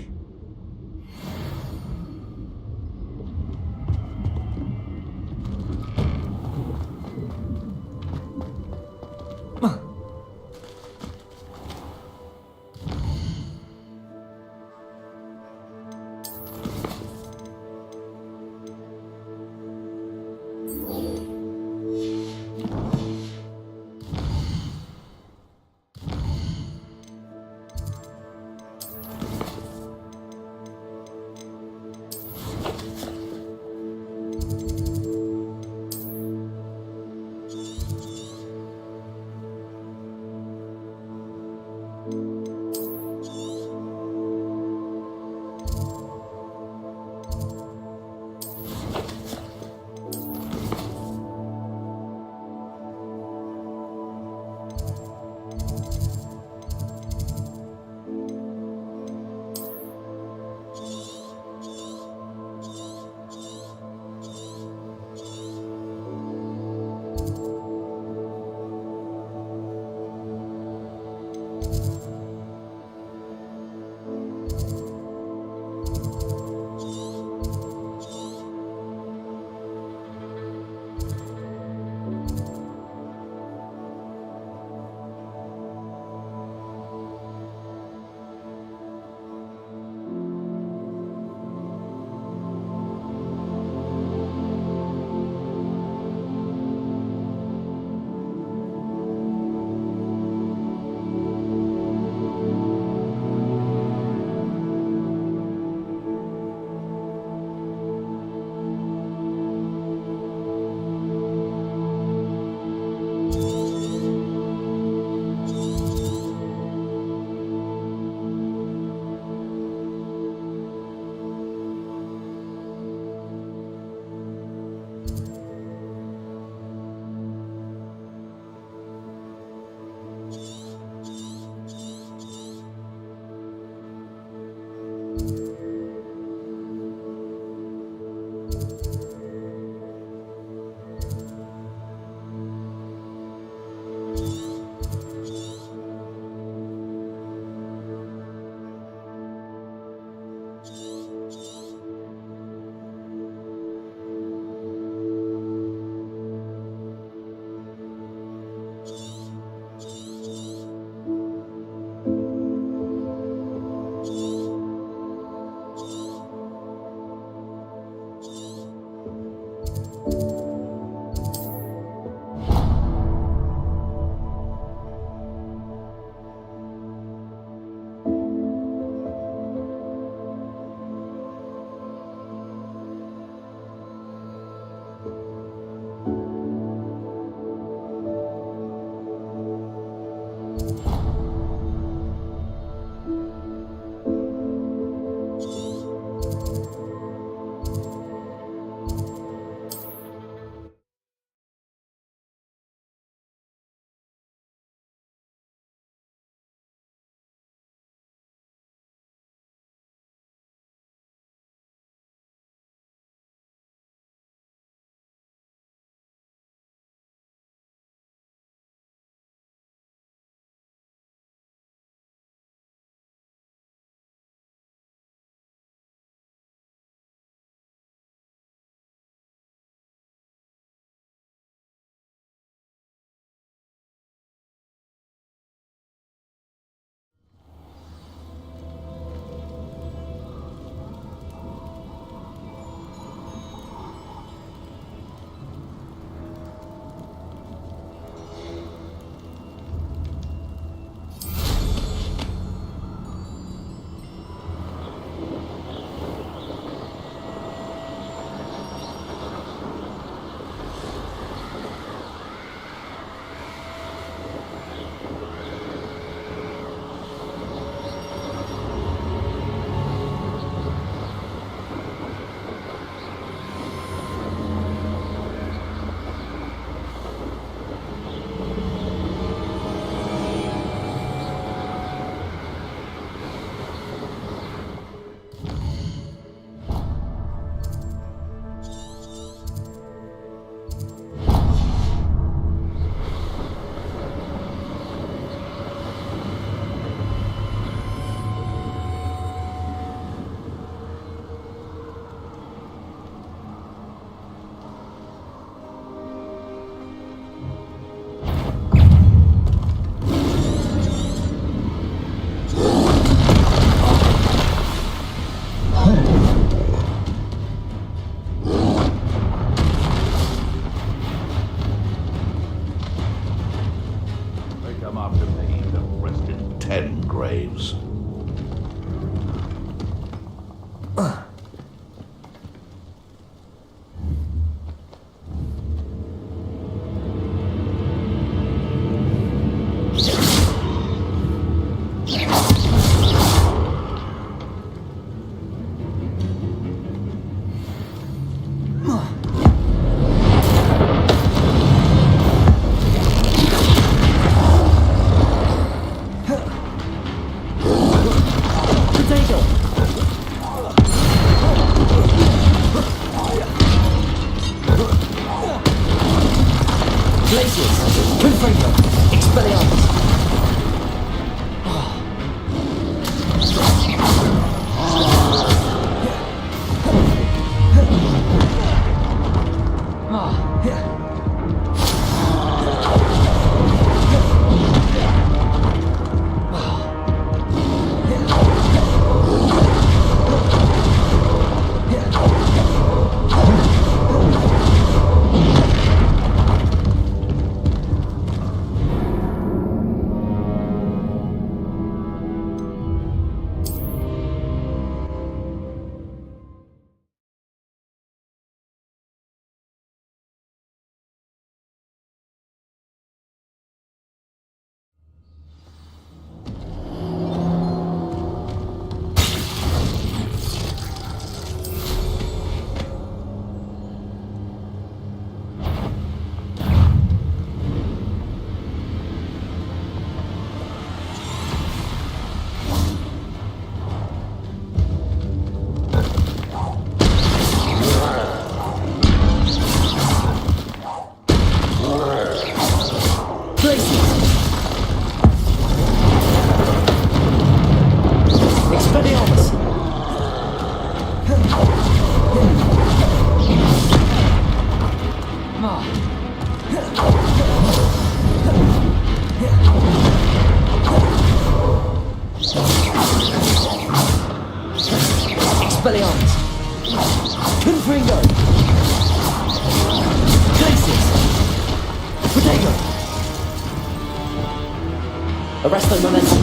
Arresto momentum.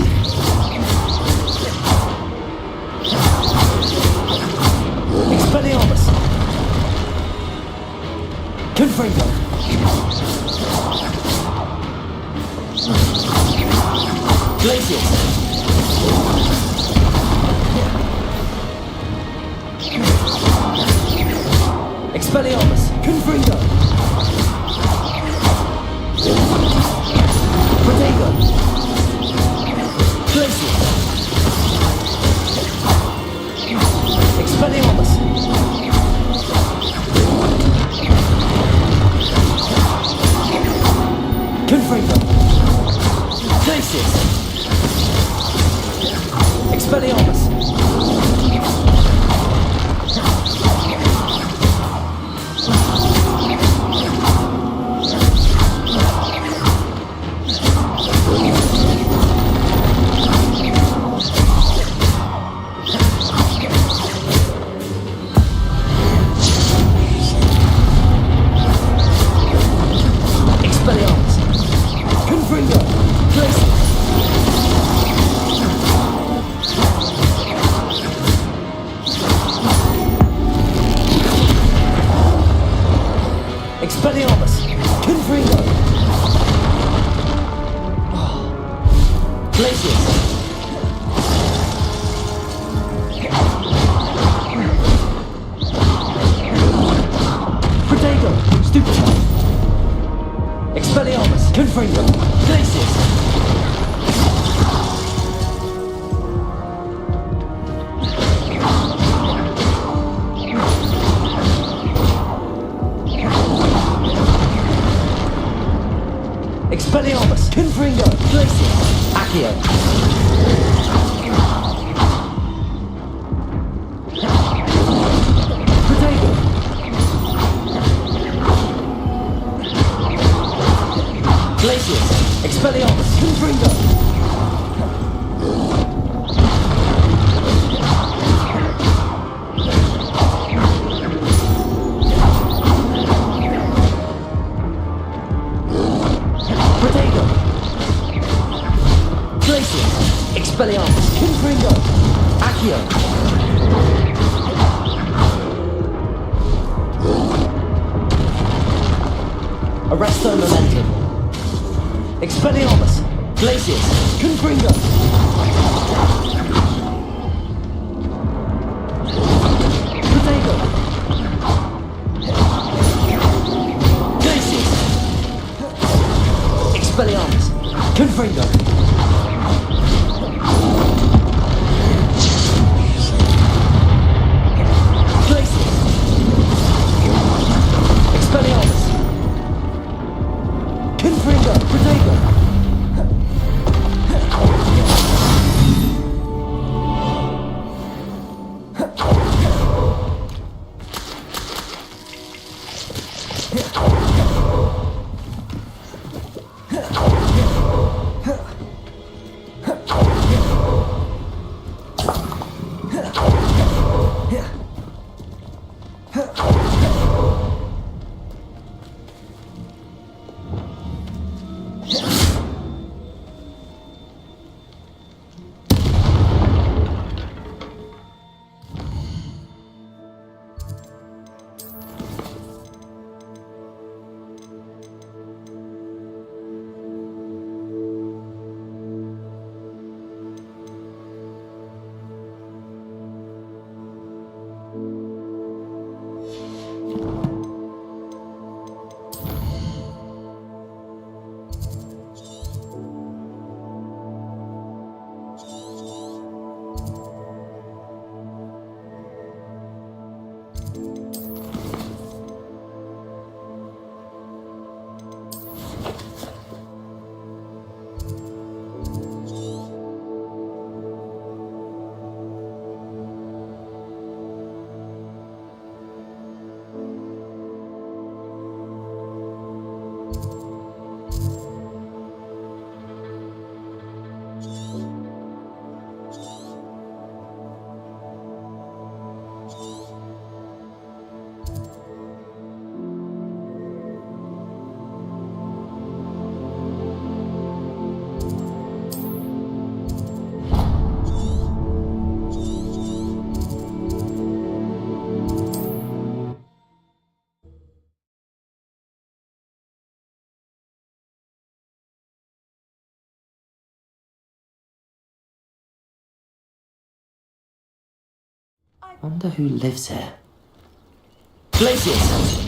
Expelliarmus. Confringo. Glacius. Expelliarmus. Confringo. Protego. Glacius. Expelliarmus. Confringo. Glacius. Expelliarmus. Expelliarmus! Confringo! Glacius! Protego! Stupefy! Expelliarmus! Confringo! Glacius! Expelliarmus! Confringo! Glacius! Accio! Protego! Glacius! Expelliarmus! Confringo! Protego! Glacius! Expelliarmus! Confringo! Accio! Arresto momentum! Expelliarmus! Glacius! Confringo! Protego! Confringo! Places! Expelliarmus! Confringo! Protego! Wonder who lives here. Places!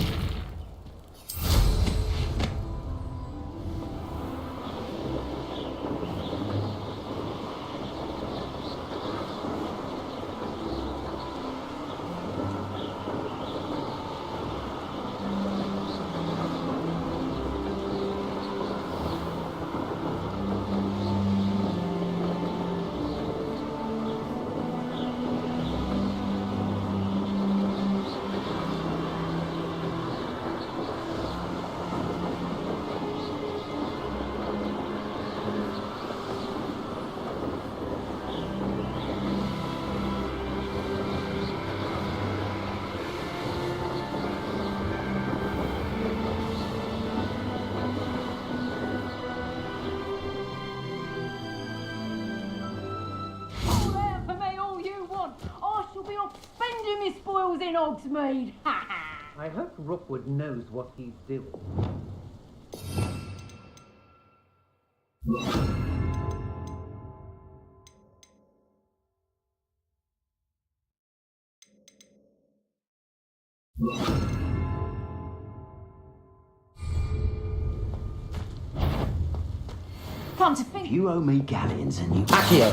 In Hogsmeade. I hope Rookwood knows what he's doing. Come to think. You owe me galleons and you... Accio!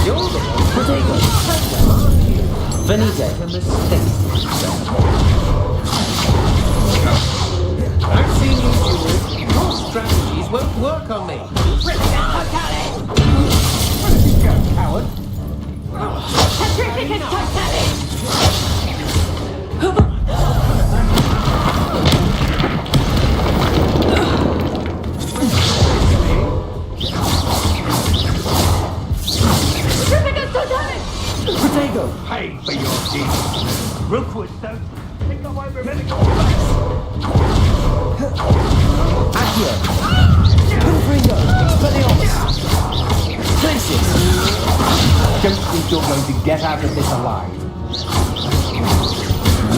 You're the one. Protego! Venite! I've seen you duels. Your strategies won't work on me. Rip down the cannon! Where did you go, coward? Petrificus totalis! Protego! Pay for your deeds. Rookwood don't think I won't remember your face. Accio! Confringo! Expelliarmus! Places! Don't think you're going to get out of this alive.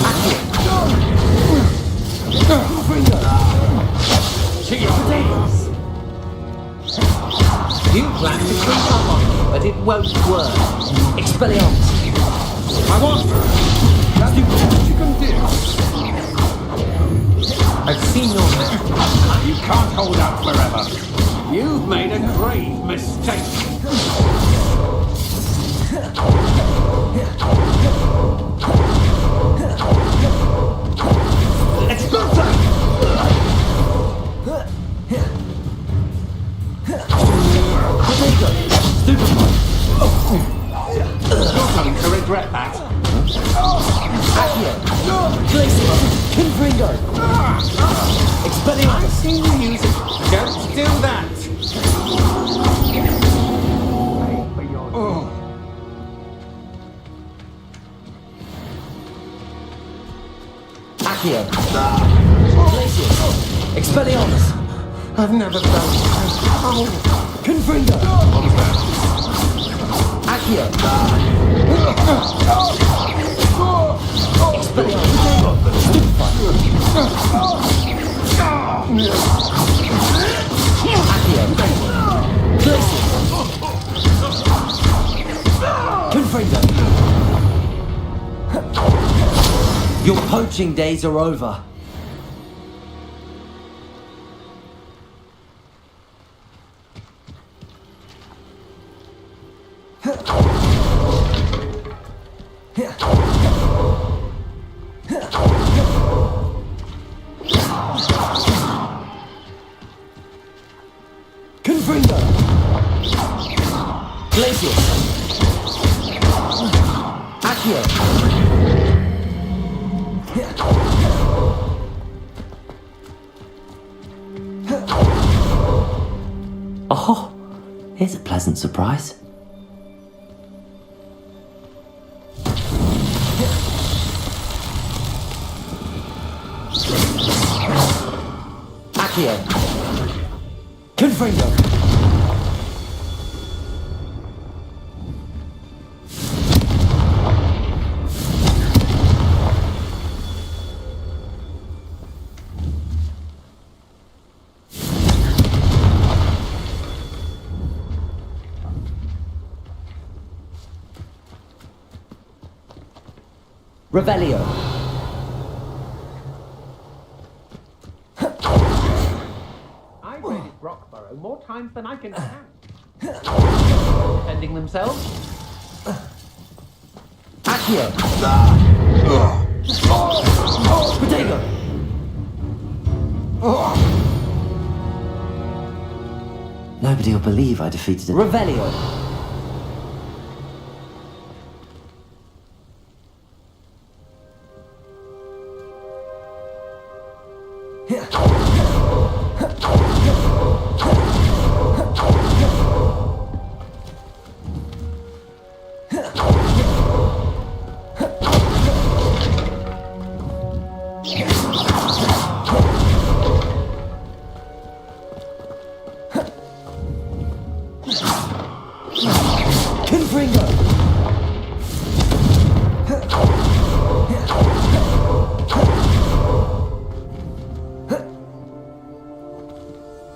Accio! Confringo! To your deeds. You plan to creep up on me, but it won't work. Expelliarmus! I want you. That's the best you can do. I've seen your man. You can't hold out forever. You've made a grave mistake. You're going to regret that. Accio! Glacier! Confringo! Expelliarmus! I've seen you use it. Don't do that. Accio! Glacier! Expelliarmus! I've never felt so Confringo! Accio! Your poaching days are over. Confringo! Glacier! Accio! Oh, here's a pleasant surprise. Accio! Confringo! Revelio. I've raided Brockborough more times than I can count. Defending themselves? Accio. Potato. Nobody will believe I defeated it. Revelio.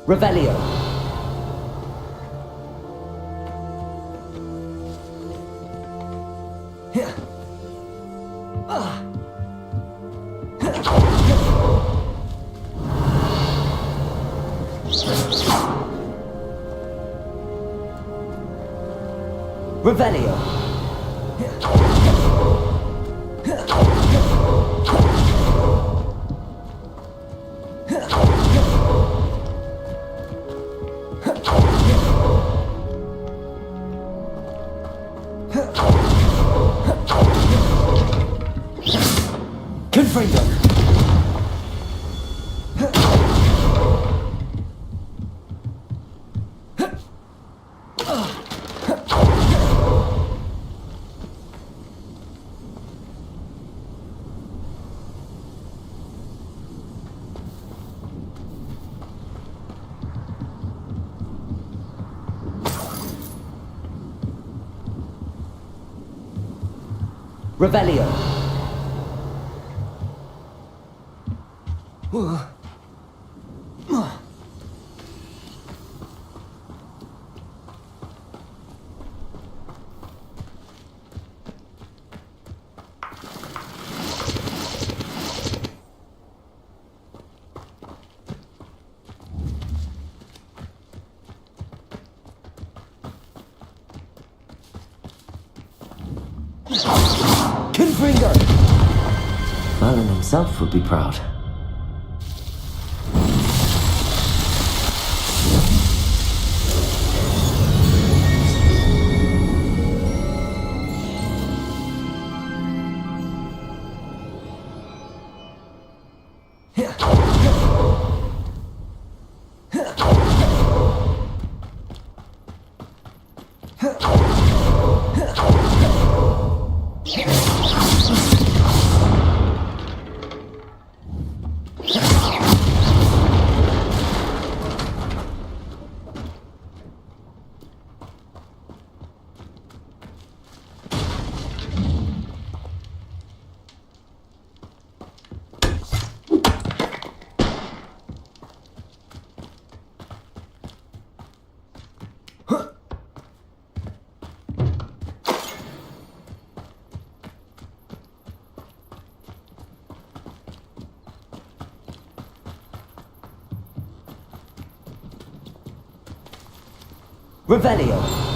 Revelio. Revelio. Confringo. Revelio. Merlin himself would be proud. Revelio.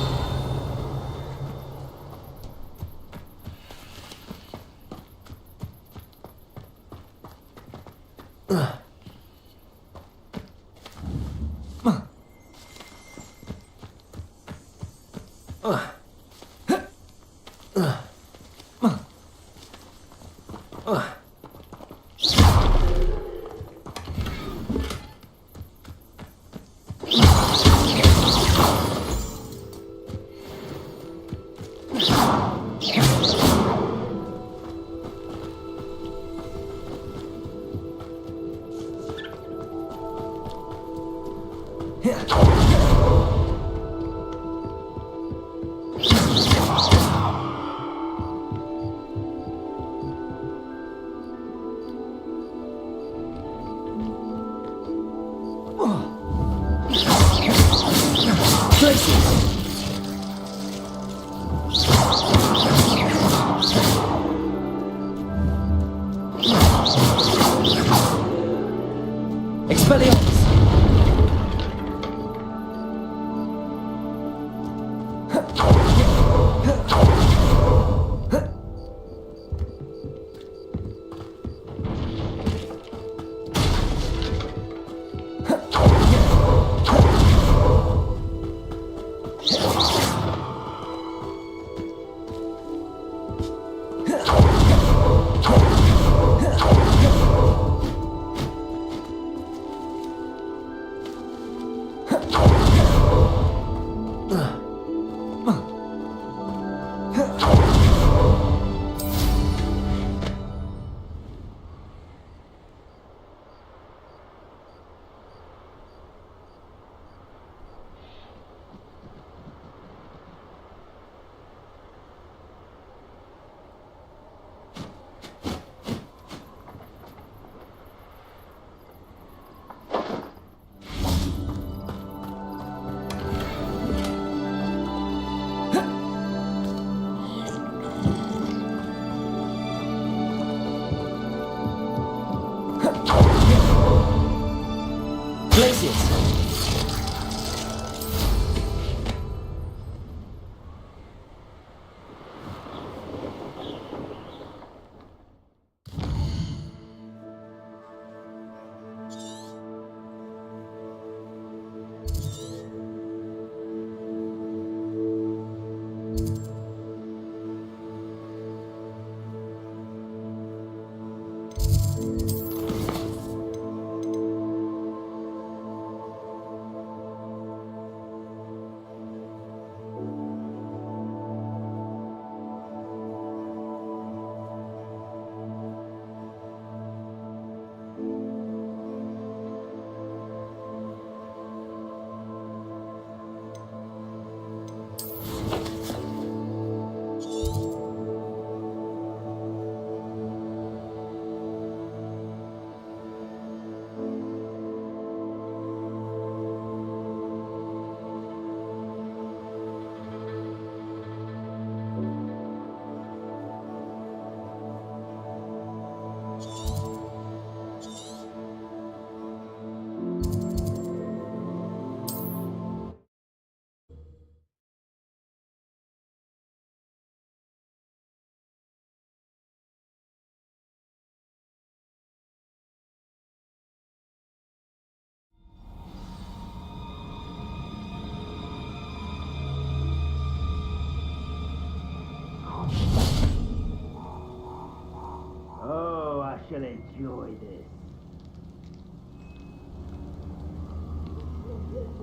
shall enjoy this.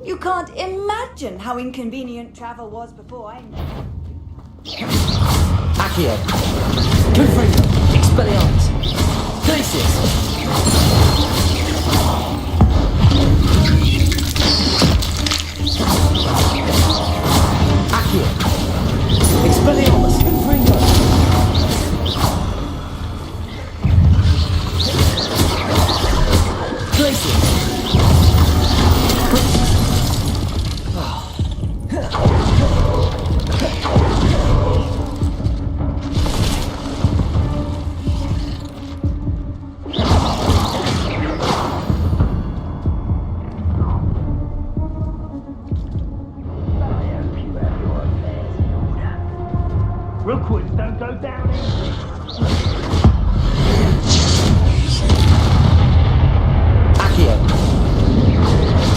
You can't imagine how inconvenient travel was before I met. Accio. Confringo. Expelliarmus. Glacius. Accio. Expelliarmus. Confringo. Glacius. Rookwoods don't go down easy. Accio.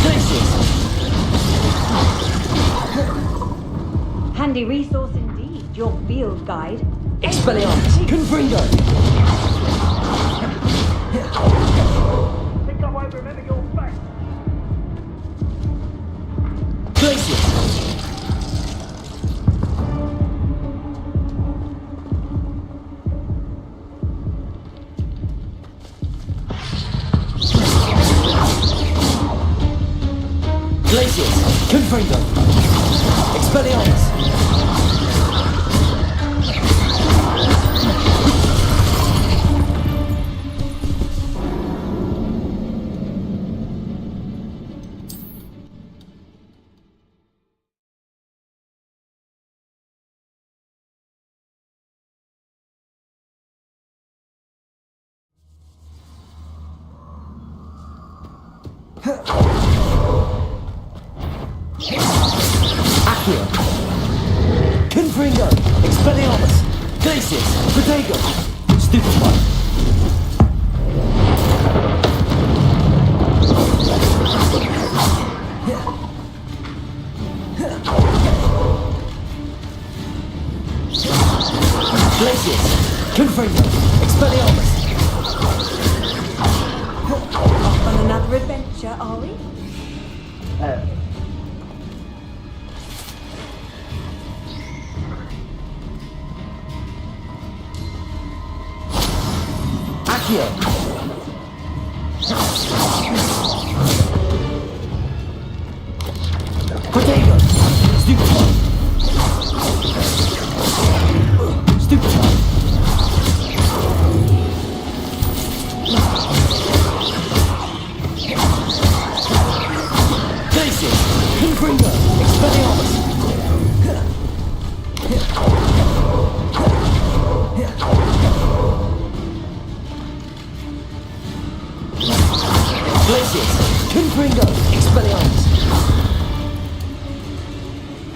Glacius. Handy resource indeed, your field guide. Expelliarmus. Confringo. Think I won't remember your face. Glacius. Glacius. Confringo. Expelliarmus. Accio. Confringo. Expelliarmus. Glacius. Protego. Stupefy. Glacius. Confringo. Expelliarmus. Off on another adventure, are we? Accio. Protego. Stupefy. Stupefy. Glacius. Confringo. Expelliarmus. Glacius. Confringo. Expelliarmus.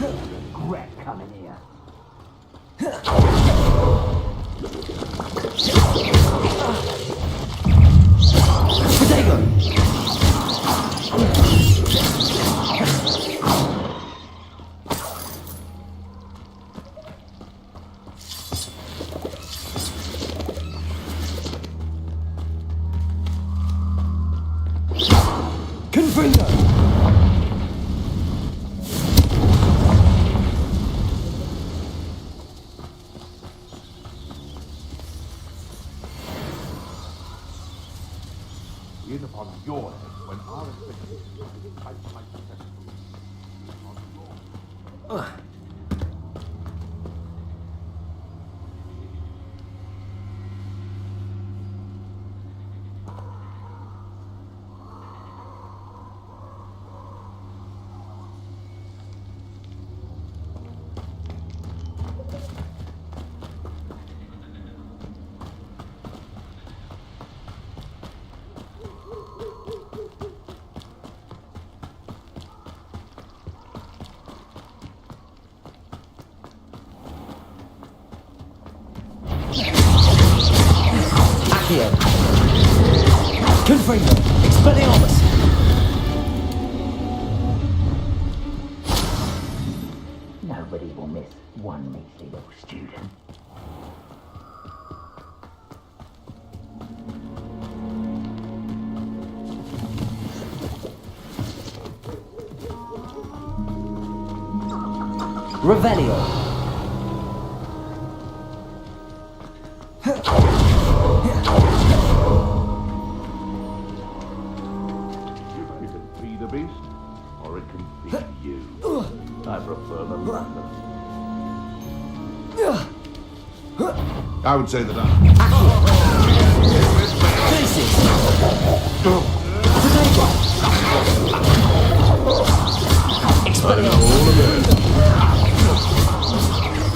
Regret coming here. Protego. Confringo. In upon your head when our expectations are successful. Accio. Confringo. Expelliarmus. Nobody will miss one measly little student. Revelio. You can be the beast, or it can be you. I prefer the latter. I would say that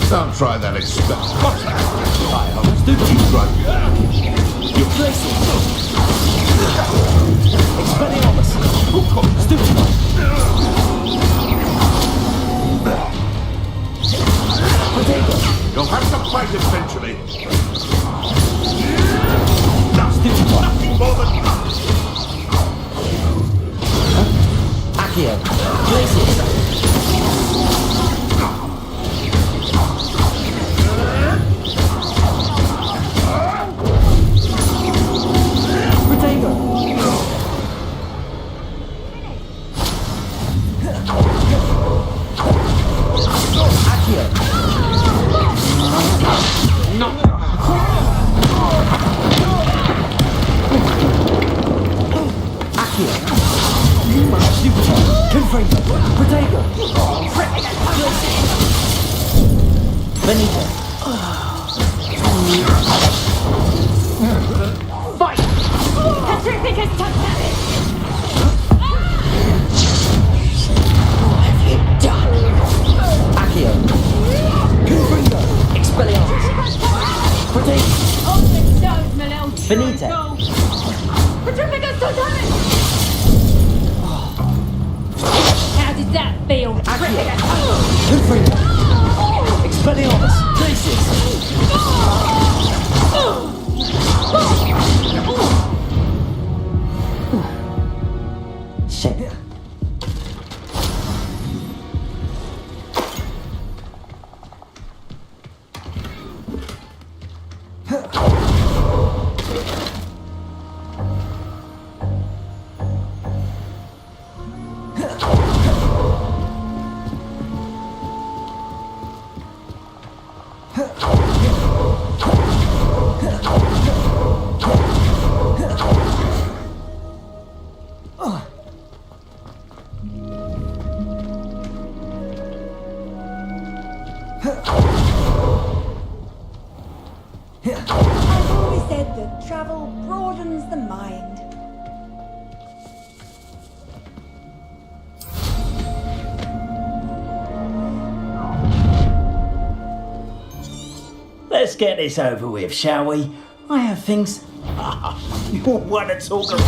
Don't try that experiment. What's that? You try. You're placing. Expelliarmus. Stupid. You'll have to fight eventually. Nothing more than Accio. Places. Fight! Petrificus Totalis! What have you done? Accio. Confringo. Expelliarmus. Protego. Open stones, my lord. Finite. Petrificus Totalis! How did that feel? Confringo. Expelliarmus. Places. Shit. I've always said that travel broadens the mind. Let's get this over with, shall we? I have things. You want to talk about?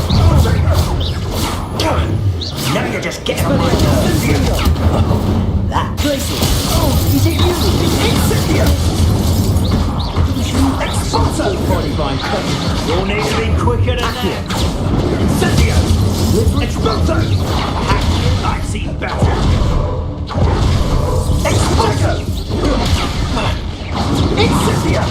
Now you're just getting on my nerves. That places. Oh, is it you? Incendio! Expulso! You'll need to be quicker than that. Incendio! Expulso! I've seen better. Expulso! Incendio!